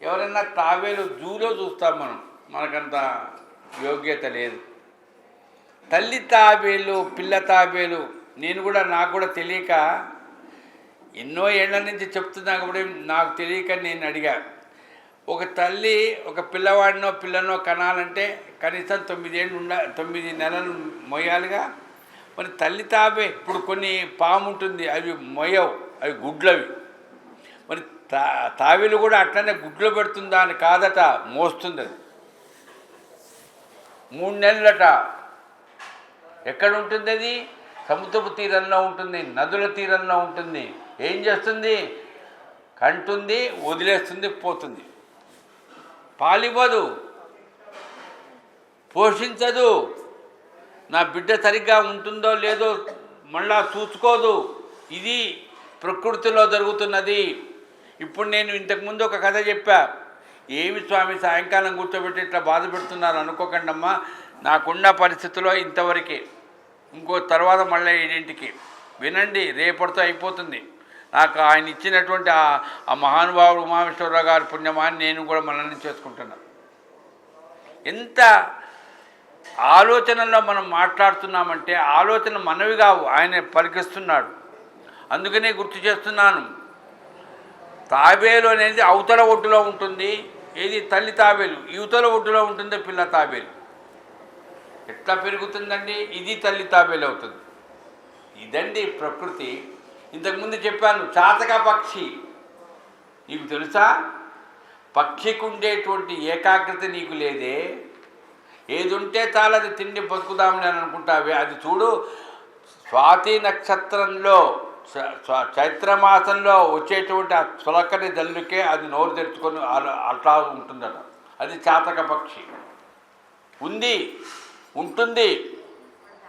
ఎవరైనా తాబేలు జూలో చూస్తాం మనం. మనకంత యోగ్యత లేదు. తల్లి తాబేలు పిల్ల తాబేలు నాకు కూడా తెలియక ఎన్నో ఏళ్ల నుంచి చెప్తున్నా కాబట్టి నాకు తెలియక నేను అడిగా. ఒక తల్లి ఒక పిల్లవాడినో పిల్లనో కనాలంటే కనీసం 9 నెలలు మొయ్యాలిగా. మరి తల్లి తాబే ఇప్పుడు కొన్ని పాము ఉంటుంది, అవి మొయ్యవు, అవి గుడ్లవి. మరి తాబేలు కూడా అట్లనే గుడ్లు పెడుతుందా అని కాదట, మోస్తుంది. అది 3 నెలలట. ఎక్కడ ఉంటుంది అది? సముద్రపు తీరంలో ఉంటుంది, నదుల తీరంలో ఉంటుంది. ఏం చేస్తుంది? కంటుంది, వదిలేస్తుంది, పోతుంది. పాలివ్వదు, పోషించదు. నా బిడ్డ సరిగ్గా ఉంటుందో లేదో మళ్ళా చూసుకోదు. ఇది ప్రకృతిలో జరుగుతున్నది. ఇప్పుడు నేను ఇంతకుముందు ఒక కథ చెప్పా. ఏమి స్వామి సాయంకాలం కూర్చోబెట్టి ఇట్లా బాధ పెడుతున్నారు అనుకోకండమ్మా, నాకున్న పరిస్థితిలో ఇంతవరకే, ఇంకో తర్వాత మళ్ళీ ఇంటికి వినండి, రేపటితో అయిపోతుంది. నాకు ఆయన ఇచ్చినటువంటి ఆ మహానుభావుడు ఉమామేశ్వరరావు గారి పుణ్యమాన్ని నేను కూడా మనల్ని చేసుకుంటున్నాను. ఎంత ఆలోచనలో మనం మాట్లాడుతున్నామంటే ఆలోచన మనవి కావు, ఆయన పలికిస్తున్నాడు. అందుకనే గుర్తు చేస్తున్నాను. తాబేలు అనేది అవతల ఒడ్డులో ఉంటుంది, ఏది తల్లి తాబేలు యువతల ఒడ్డులో ఉంటుంది పిల్ల తాబేలు. ఎట్లా పెరుగుతుందండి? ఇది తల్లి తాబేలు అవుతుంది. ఇదండి ప్రకృతి. ఇంతకుముందు చెప్పాను చాతక పక్షి, నీకు తెలుసా? పక్షికి ఉండేటువంటి ఏకాగ్రత నీకు లేదే. ఏది ఉంటే చాలా అది తిండి బతుకుదామని అని అనుకుంటావే. అది చూడు, స్వాతి నక్షత్రంలో చైత్రమాసంలో వచ్చేటువంటి ఆ చులకని జల్లుకే అది నోరు తెరుచుకొని అట్లా ఉంటుందట. అది చాతక పక్షి. ఉంటుంది.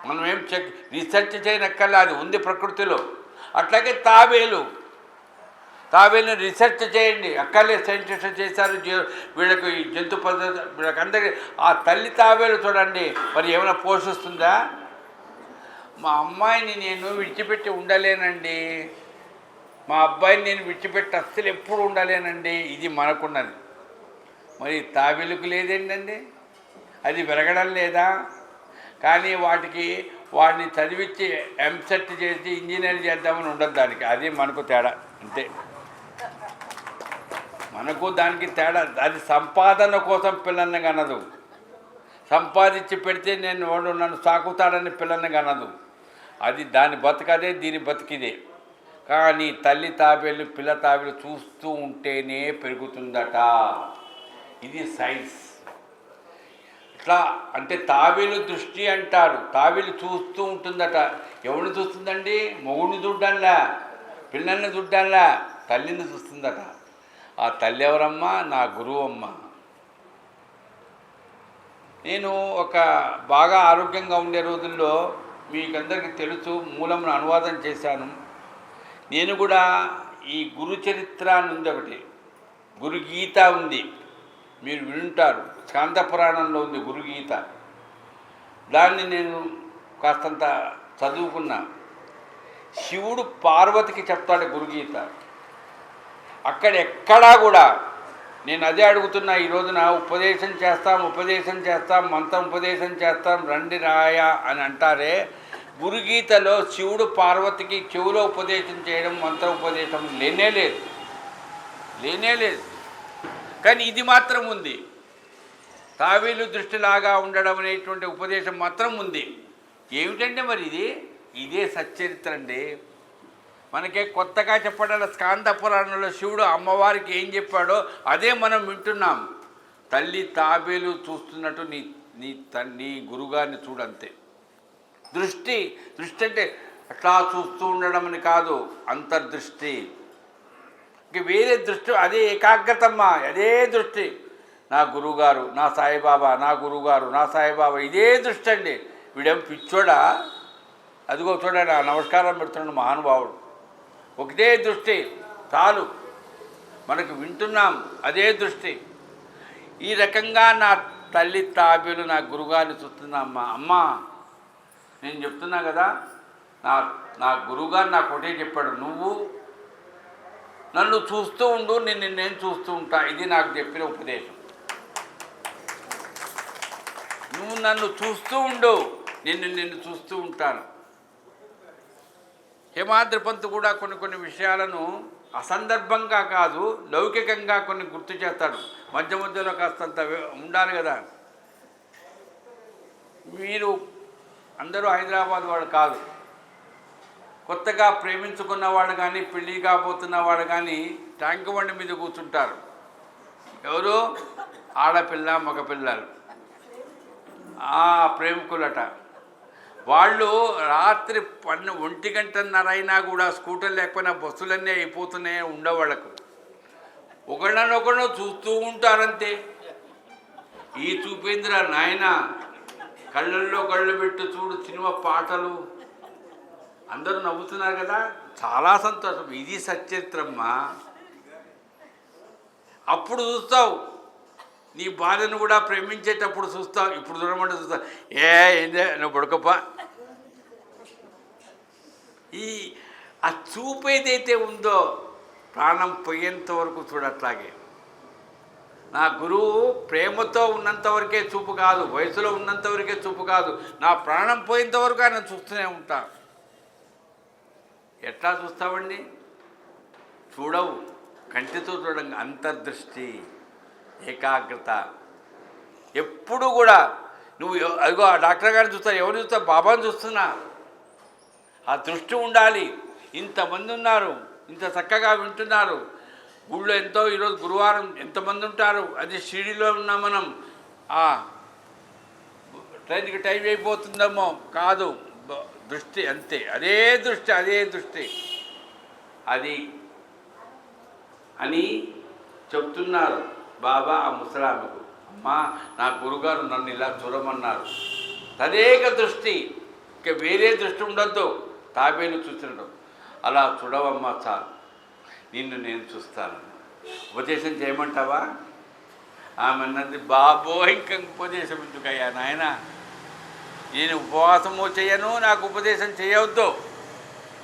మనం ఏం రీసెర్చ్ చేయనక్కర్లే, అది ఉంది ప్రకృతిలో. అట్లాగే తాబేలుని రీసెర్చ్ చేయండి, అక్కర్లే సైంటిస్టులు చేశారు. వీళ్ళకి జంతు పద్ధతి వీళ్ళకందరికీ ఆ తల్లి తాబేలు చూడండి, మరి ఏమైనా పోషిస్తుందా? మా అమ్మాయిని నేను విడిచిపెట్టి ఉండలేనండి, మా అబ్బాయిని నేను విడిచిపెట్టి అస్సలు ఎప్పుడు ఉండలేనండి, ఇది మనకున్నది. మరి తాబేలుకు లేదేంటండి? అది పెరగడం లేదా? కానీ వాడిని చదివించి ఎంసెట్ చేసి ఇంజనీర్ చేద్దామని ఉండదు దానికి. అది మనకు తేడా, అంతే. మనకు దానికి తేడా. అది సంపాదన కోసం పిల్లల్ని కనదు, సంపాదించి పెడితే వాడు నన్ను సాకుతాడని పిల్లల్ని కనదు. అది దాని బతుకదే, దీని బతికిదే. కానీ తల్లి తాబేలు పిల్ల తాబేలు చూస్తూ ఉంటేనే పెరుగుతుందట. ఇది సైన్స్. ఇట్లా అంటే తాబేలు దృష్టి అంటారు. తాబేలు చూస్తూ ఉంటుందట. ఎవరిని చూస్తుందండి? మొగుడిని చూడ్డాన్లా, పిల్లల్ని చూడ్డాన్లా, తల్లిని చూస్తుందట. ఆ తల్లి ఎవరమ్మా? నా గురువు అమ్మ. నేను ఒక బాగా ఆరోగ్యంగా ఉండే రోజుల్లో మీకందరికీ తెలుసు, మూలమును అనువాదం చేశాను. నేను కూడా ఈ గురు చరిత్ర అని ఉంది ఒకటి, గురు గీత ఉంది, మీరు వింటారు. స్కాంద పురాణంలో ఉంది గురుగీత. దాన్ని నేను కాస్తంత చదువుకున్నా. శివుడు పార్వతికి చెప్తాడు గురుగీత. అక్కడ ఎక్కడా కూడా నేను అదే అడుగుతున్నా ఈ రోజున. ఉపదేశం చేస్తాం, మంత్రం ఉపదేశం చేస్తాం, రండి రాయ అని అంటారే. గురుగీతలో శివుడు పార్వతికి చెవులో ఉపదేశం చేయడం, మంత్ర ఉపదేశం లేనే లేదు. కానీ ఇది మాత్రం ఉంది. తాబేలు దృష్టిలాగా ఉండడం అనేటువంటి ఉపదేశం మాత్రం ఉంది. ఏమిటంటే మరి ఇదే సచ్చరిత్ర అండి. మనకే కొత్తగా చెప్పడాల స్కాంద పురాణంలో శివుడు అమ్మవారికి ఏం చెప్పాడో అదే మనం వింటున్నాం. తల్లి తాబేలు చూస్తున్నట్టు నీ గురుగారిని చూడంతే. దృష్టి అంటే అట్లా చూస్తూ ఉండడం అని కాదు, అంతర్దృష్టి. ఇంక వేరే దృష్టి, అదే ఏకాగ్రతమ్మా, అదే దృష్టి. నా గురువుగారు, నా సాయిబాబా, నా గురువుగారు, నా సాయిబాబా, ఇదే దృష్టి అండి. వీడేం పిచ్చోడా? అదిగో చూడండి, నమస్కారం పెడుతున్నాడు మహానుభావుడు. ఒకటే దృష్టి చాలు, మనకు వింటున్నాం అదే దృష్టి. ఈ రకంగా నా తల్లి తాబేలు నా గురుగారిని చూస్తుందమ్మా. అమ్మా, నేను చెప్తున్నా కదా, నా గురువుగారు నాకు ఒకటే చెప్పాడు, నువ్వు నన్ను చూస్తూ ఉండు, నేను చూస్తూ ఉంటా. ఇది నాకు చెప్పిన ఉపదేశం. నువ్వు నన్ను చూస్తూ ఉండు, నిన్ను చూస్తూ ఉంటాను. హేమాద్రి పంత్ కూడా కొన్ని విషయాలను అసందర్భంగా కాదు, లౌకికంగా కొన్ని గుర్తు చేస్తాడు. మధ్యలో కాస్తంత ఉండాలి కదా. మీరు అందరూ హైదరాబాద్ వాడు కాదు. కొత్తగా ప్రేమించుకున్నవాడు కానీ, పెళ్ళి కాబోతున్నవాడు కానీ ట్యాంక్ బండి మీద కూర్చుంటారు. ఎవరు? ఆడపిల్ల మగపిల్లలు, ప్రేమికులట. వాళ్ళు రాత్రి 1:30 అయినా కూడా స్కూటర్ లేకపోయినా బస్సులన్నీ అయిపోతున్నాయి ఉండేవాళ్ళకు. ఒకళ్ళనొకళ్ళు చూస్తూ ఉంటారంతే. ఈ చూపేంద్ర నాయన, కళ్ళల్లో కళ్ళు పెట్టు చూడు, సినిమా పాటలు, అందరూ నవ్వుతున్నారు కదా, చాలా సంతోషం. ఇది సచరిత్రమ్మా. అప్పుడు చూస్తావు. నీ బాధను కూడా ప్రేమించేటప్పుడు చూస్తావు. ఇప్పుడు చూడమంటే చూస్తావు, ఏందే నువ్వు పడుకోపా. ఈ ఆ చూపు ఏదైతే ఉందో ప్రాణం పోయేంత వరకు చూడట్లాగే. నా గురువు ప్రేమతో ఉన్నంతవరకే చూపు కాదు, వయసులో ఉన్నంతవరకే చూపు కాదు, నా ప్రాణం పోయేంత వరకు ఆయన చూస్తూనే ఉంటా. ఎట్లా చూస్తావండి? చూడవు, కంటితో చూడంగా అంతర్దృష్టి, ఏకాగ్రత. ఎప్పుడు కూడా నువ్వు అదిగో ఆ డాక్టర్ గారిని చూస్తావు, ఎవరు చూస్తావు? బాబాని చూస్తున్నా. ఆ దృష్టి ఉండాలి. ఇంతమంది ఉన్నారు, ఇంత చక్కగా వింటున్నారు. ఊళ్ళో ఎంతో ఈరోజు గురువారం ఎంతమంది ఉంటారు. అది షిరిడీలో ఉన్నాం మనం. ట్రైన్కి టైం అయిపోతుందేమో కాదు, దృష్టి అంతే. అదే దృష్టి అది అని చెప్తున్నారు బాబా ఆ ముసలామెకు. అమ్మా, నా గురుగారు నన్ను ఇలా చూడమన్నారు. తదేక దృష్టి, ఇక వేరే దృష్టి ఉండొద్దు. తాబేలు చూసినట్టు అలా చూడవమ్మా, చాలు, నిన్ను నేను చూస్తాను. ఉపదేశం చేయమంటావా? ఆమె అన్నది, బాబో ఇంకా ఉపదేశం ఎందుకయ్యా నాయన, నేను ఉపవాసము చేయను, నాకు ఉపదేశం చేయవద్దు,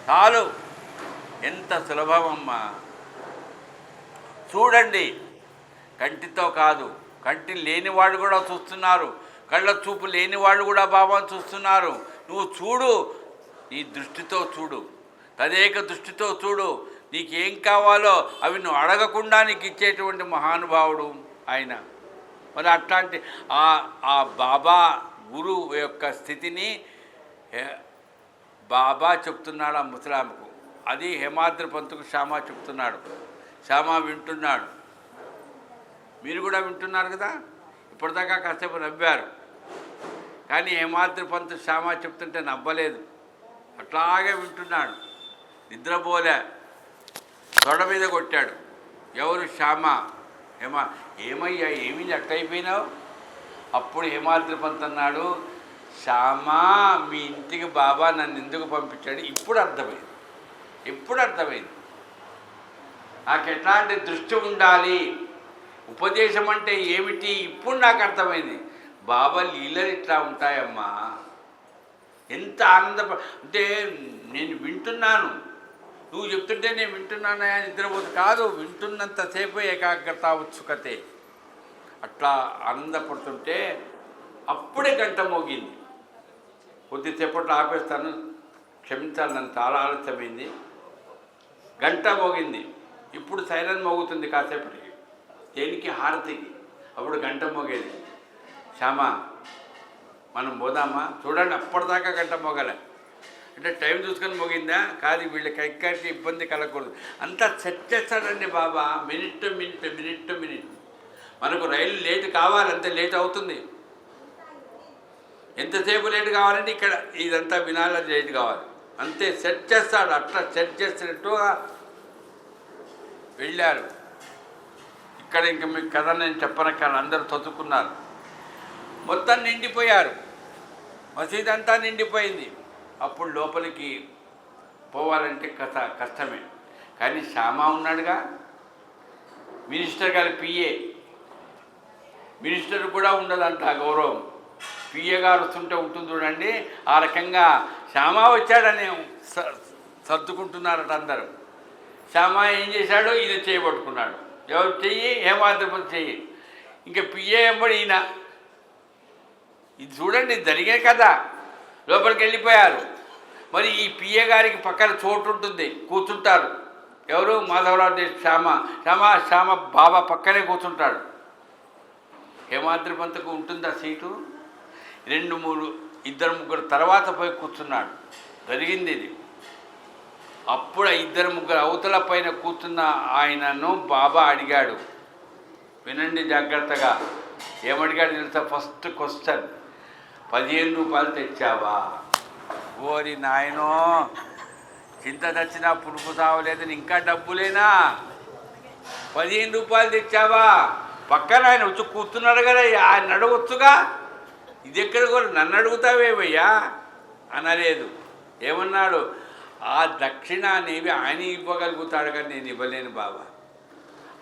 చాలు. ఎంత సులభమమ్మా. చూడండి, కంటితో కాదు, కంటి లేనివాడు కూడా చూస్తున్నారు, కళ్ళ చూపు లేనివాడు కూడా బాబాను చూస్తున్నారు. నువ్వు చూడు, నీ దృష్టితో చూడు, తదేక దృష్టితో చూడు. నీకేం కావాలో అవి నువ్వు అడగకుండా నీకు ఇచ్చేటువంటి మహానుభావుడు ఆయన. మరి అట్లాంటి ఆ బాబా గురువు యొక్క స్థితిని బాబా చెప్తున్నాడు ఆ ముసలామెకు. అది హేమాద్రి పంతుకు శ్యామ చెప్తున్నాడు. శ్యామ వింటున్నాడు. మీరు కూడా వింటున్నారు కదా. ఇప్పటిదాకా కాసేపు నవ్వారు, కానీ హేమాద్రి పంతు శ్యామ చెప్తుంటే నవ్వలేదు. అట్లాగే వింటున్నాడు, నిద్రపోలే. తొడ మీద కొట్టాడు. ఎవరు? శ్యామ. ఏమయ్యా, ఏమీ అట్టయిపోయినావు? అప్పుడు హేమాద్రి పంత్ అన్నాడు, శ్యామ, మీ ఇంటికి బాబా నన్ను ఎందుకు పంపించాడు ఇప్పుడు అర్థమైంది. నాకు ఎట్లాంటి దృష్టి ఉండాలి, ఉపదేశం అంటే ఏమిటి ఇప్పుడు నాకు అర్థమైంది. బాబా లీలలు ఇట్లా ఉంటాయమ్మా. ఎంత అంటే నేను వింటున్నాను, నువ్వు చెప్తుంటే నేను వింటున్నానా నిద్రపోతు కాదు, వింటున్నంతసేపు ఏకాగ్రత ఉత్సుకతే. అట్లా ఆనందపడుతుంటే అప్పుడే గంట మోగింది. కొద్దిసేపట్లో ఆపేస్తాను, క్షమించాలి, నన్ను చాలా ఆలస్యమైంది. గంట మోగింది. ఇప్పుడు సైరన్ మోగుతుంది కాసేపటికి, దేనికి? హారతికి. అప్పుడు గంట మోగేది. శ్యామ, మనం పోదామా? చూడండి, అప్పటిదాకా గంట మోగలే. అంటే టైం చూసుకొని మోగిందా? కాదు, వీళ్ళకి ఎక్కడికి ఇబ్బంది కలగకూడదు. అంతా సెట్ చేస్తాడండి బాబా, మినిట్ టు మినిట్. మనకు రైలు లేట్ కావాలి, అంతే లేట్ అవుతుంది. ఎంతసేపు లేట్ కావాలంటే ఇక్కడ ఇదంతా వినాలి, లేట్ కావాలి, అంతే సెట్ చేస్తాడు. అట్లా సెట్ చేసినట్టుగా వెళ్ళారు. ఇక్కడ ఇంక మీకు కథ నేను చెప్పనక్కడ అందరూ చదువుకున్నారు. మొత్తం నిండిపోయారు, మసీద్ అంతా నిండిపోయింది. అప్పుడు లోపలికి పోవాలంటే కష్టమే. కానీ శ్యామ ఉన్నాడుగా, మినిస్టర్ గారి పిఏ. మినిస్టర్ కూడా ఉండదంట గౌరవం, పిఏ గారు వస్తుంటే ఉంటుంది చూడండి. ఆ రకంగా శ్యామ వచ్చాడని సర్దుకుంటున్నారట అందరూ. శ్యామ ఏం చేశాడు? ఈయన చేయబట్టుకున్నాడు. ఎవరు చెయ్యి? హేమాద్రి చెయ్యి. ఇంకా పిఏ ఎంబడి ఈయన. ఇది చూడండి, జరిగే కదా. లోపలికి వెళ్ళిపోయారు. మరి ఈ పిఏ గారికి పక్కన చోటు ఉంటుంది, కూర్చుంటారు. ఎవరు? మాధవరావు శ్యామ బాబా పక్కనే కూర్చుంటాడు. హేమాద్రి పంతుకు ఉంటుందా సీటు? 2-3 తర్వాత పోయి కూర్చున్నాడు. జరిగింది ఇది. అప్పుడు 2-3 అవతల పైన కూర్చున్న ఆయనను బాబా అడిగాడు. వినండి జాగ్రత్తగా. ఏమడిగాడు తెలుసా? ఫస్ట్ క్వశ్చన్, 15 రూపాయలు తెచ్చావా? ఓరి నాయనో, చింత తెచ్చినా పులుపు తావలేదని ఇంకా డబ్బులేనా? 15 రూపాయలు తెచ్చావా? పక్కన ఆయన వచ్చి కూర్చున్నాడు కదా, ఆయన అడగొచ్చుగా. ఇది ఎక్కడ కూడా నన్ను అడుగుతావేమయ్యా అనలేదు. ఏమన్నాడు? ఆ దక్షిణ అనేవి ఆయన ఇవ్వగలుగుతాడు కానీ నేను ఇవ్వలేను బాబా.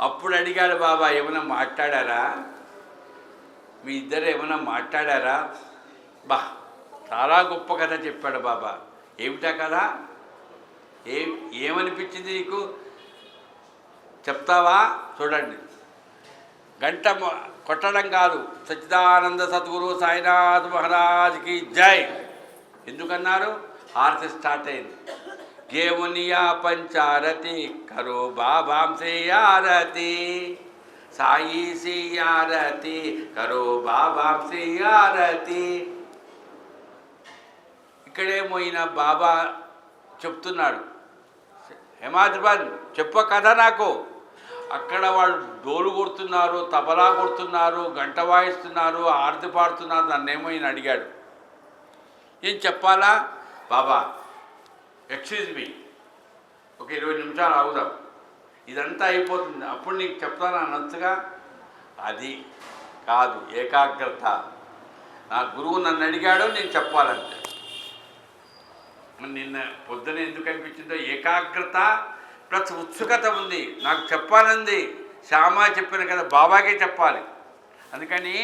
అప్పుడు అడిగాడు బాబా, ఏమైనా మాట్లాడారా, మీ ఇద్దరు ఏమైనా మాట్లాడారా? బా, చాలా గొప్ప కథ చెప్పాడు బాబా. ఏమిటా కదా, ఏమనిపించింది నీకు, చెప్తావా? చూడండి, గంట కొట్టడం కాదు, సచ్చిదానంద సద్గురు సాయినాథ్ మహారాజ్కి జై ఎందుకన్నారు? హారతి స్టార్ట్ అయింది. గేమునియా పంచారతి కరో బాబాంసే ఆరతి, సాయి సి ఆరతి కరో బాబాంసే ఆరతి. ఇక్కడేమో ఈయన బాబా చెప్తున్నాడు, హేమాద్రిబాద్ చెప్ప కథ నాకు. అక్కడ వాళ్ళు డోలు కొడుతున్నారు, తబలా కొడుతున్నారు, గంట వాయిస్తున్నారు, ఆరతి పాడుతున్నారు. నన్నేమో ఈయన అడిగాడు, ఏం చెప్పాలా? బాబా ఎక్స్క్యూజ్ మీ, ఒక 20 నిమిషాలు ఆగుదాం, ఇదంతా అయిపోతుంది, అప్పుడు నీకు చెప్తాను అన్నట్టుగా. అది కాదు ఏకాగ్రత. నా గురువు నన్ను అడిగాడు, నేను చెప్పాలంటే. నిన్న పొద్దున ఎందుకు అనిపించిందో, ఏకాగ్రత ప్లస్ ఉత్సుకత ఉంది. నాకు చెప్పాలంది, శ్యామ చెప్పిన కదా, బాబాకే చెప్పాలి. అందుకని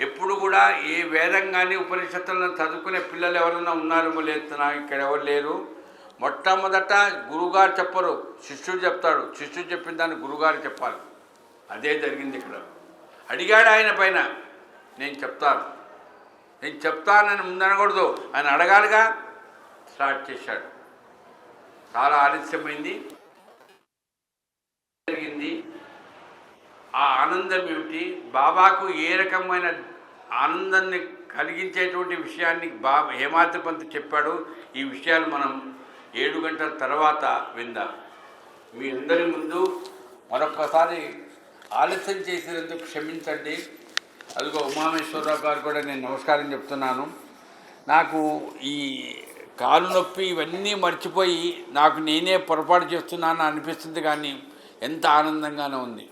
ఎప్పుడు కూడా ఏ వేదం కానీ ఉపనిషత్తులను చదువుకునే పిల్లలు ఎవరైనా ఉన్నారేమో లేదు, ఇక్కడ ఎవరు లేరు. మొట్టమొదట గురువుగారు చెప్పరు, శిష్యుడు చెప్తాడు. శిష్యుడు చెప్పిన దాన్ని గురువుగారు చెప్పాలి. అదే జరిగింది ఇక్కడ. అడిగాడు ఆయన పైన, నేను చెప్తానని ముందనకూడదు, ఆయన అడగాలిగా. స్టార్ట్ చేశాడు. చాలా ఆలస్యమైంది. జరిగింది. ఆ ఆనందం ఏమిటి, బాబాకు ఏ రకమైన ఆనందాన్ని కలిగించేటువంటి విషయాన్ని హేమాద్రి పంత్ చెప్పాడు. ఈ విషయాలు మనం 7 గంటల తర్వాత విందాం. మీ అందరి ముందు మరొక్కసారి ఆలస్యం చేసినందుకు క్షమించండి. అదిగో ఉమామేశ్వరరావు గారు కూడా నేను నమస్కారం చెప్తున్నాను. నాకు ఈ కాలు నొప్పి ఇవన్నీ మర్చిపోయి నాకు నేనే పొరపాటు చేస్తున్నాను అనిపిస్తుంది, కానీ ఎంత ఆనందంగానే ఉంది.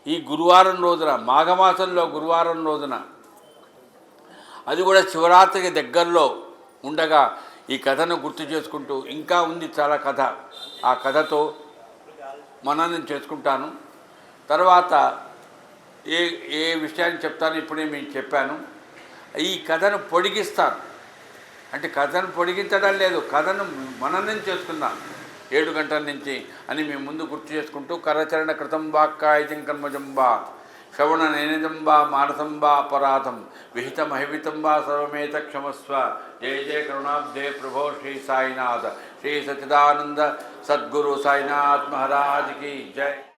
ఈ గురువారం రోజున, మాఘమాసంలో గురువారం రోజున, అది కూడా శివరాత్రికి దగ్గరలో ఉండగా ఈ కథను గుర్తు చేసుకుంటూ, ఇంకా ఉంది చాలా కథ, ఆ కథతో మననం చేసుకుంటాను. తర్వాత ఏ విషయాన్ని చెప్తాను ఇప్పుడే మీకు చెప్పాను. ఈ కథను పొడిగిస్తాను, అంటే కథను పొడిగించడం లేదు, కథను మననం చేసుకుందాం 7 గంటల నుంచి అని మేము ముందు గుర్తు చేసుకుంటూ, కరచరణ కృతం వాక్కాయజం కర్మజంబా శ్రవణ నైనజంబా మానసంబా అపరాధం విహితమహివితంబా సర్వమేత క్షమస్వ. జయ జయ కరుణాబ్దే ప్రభో శ్రీ సాయినాథ్, శ్రీ సచ్చిదానంద సద్గురు సాయినాథ్ మహారాజ్కి జై.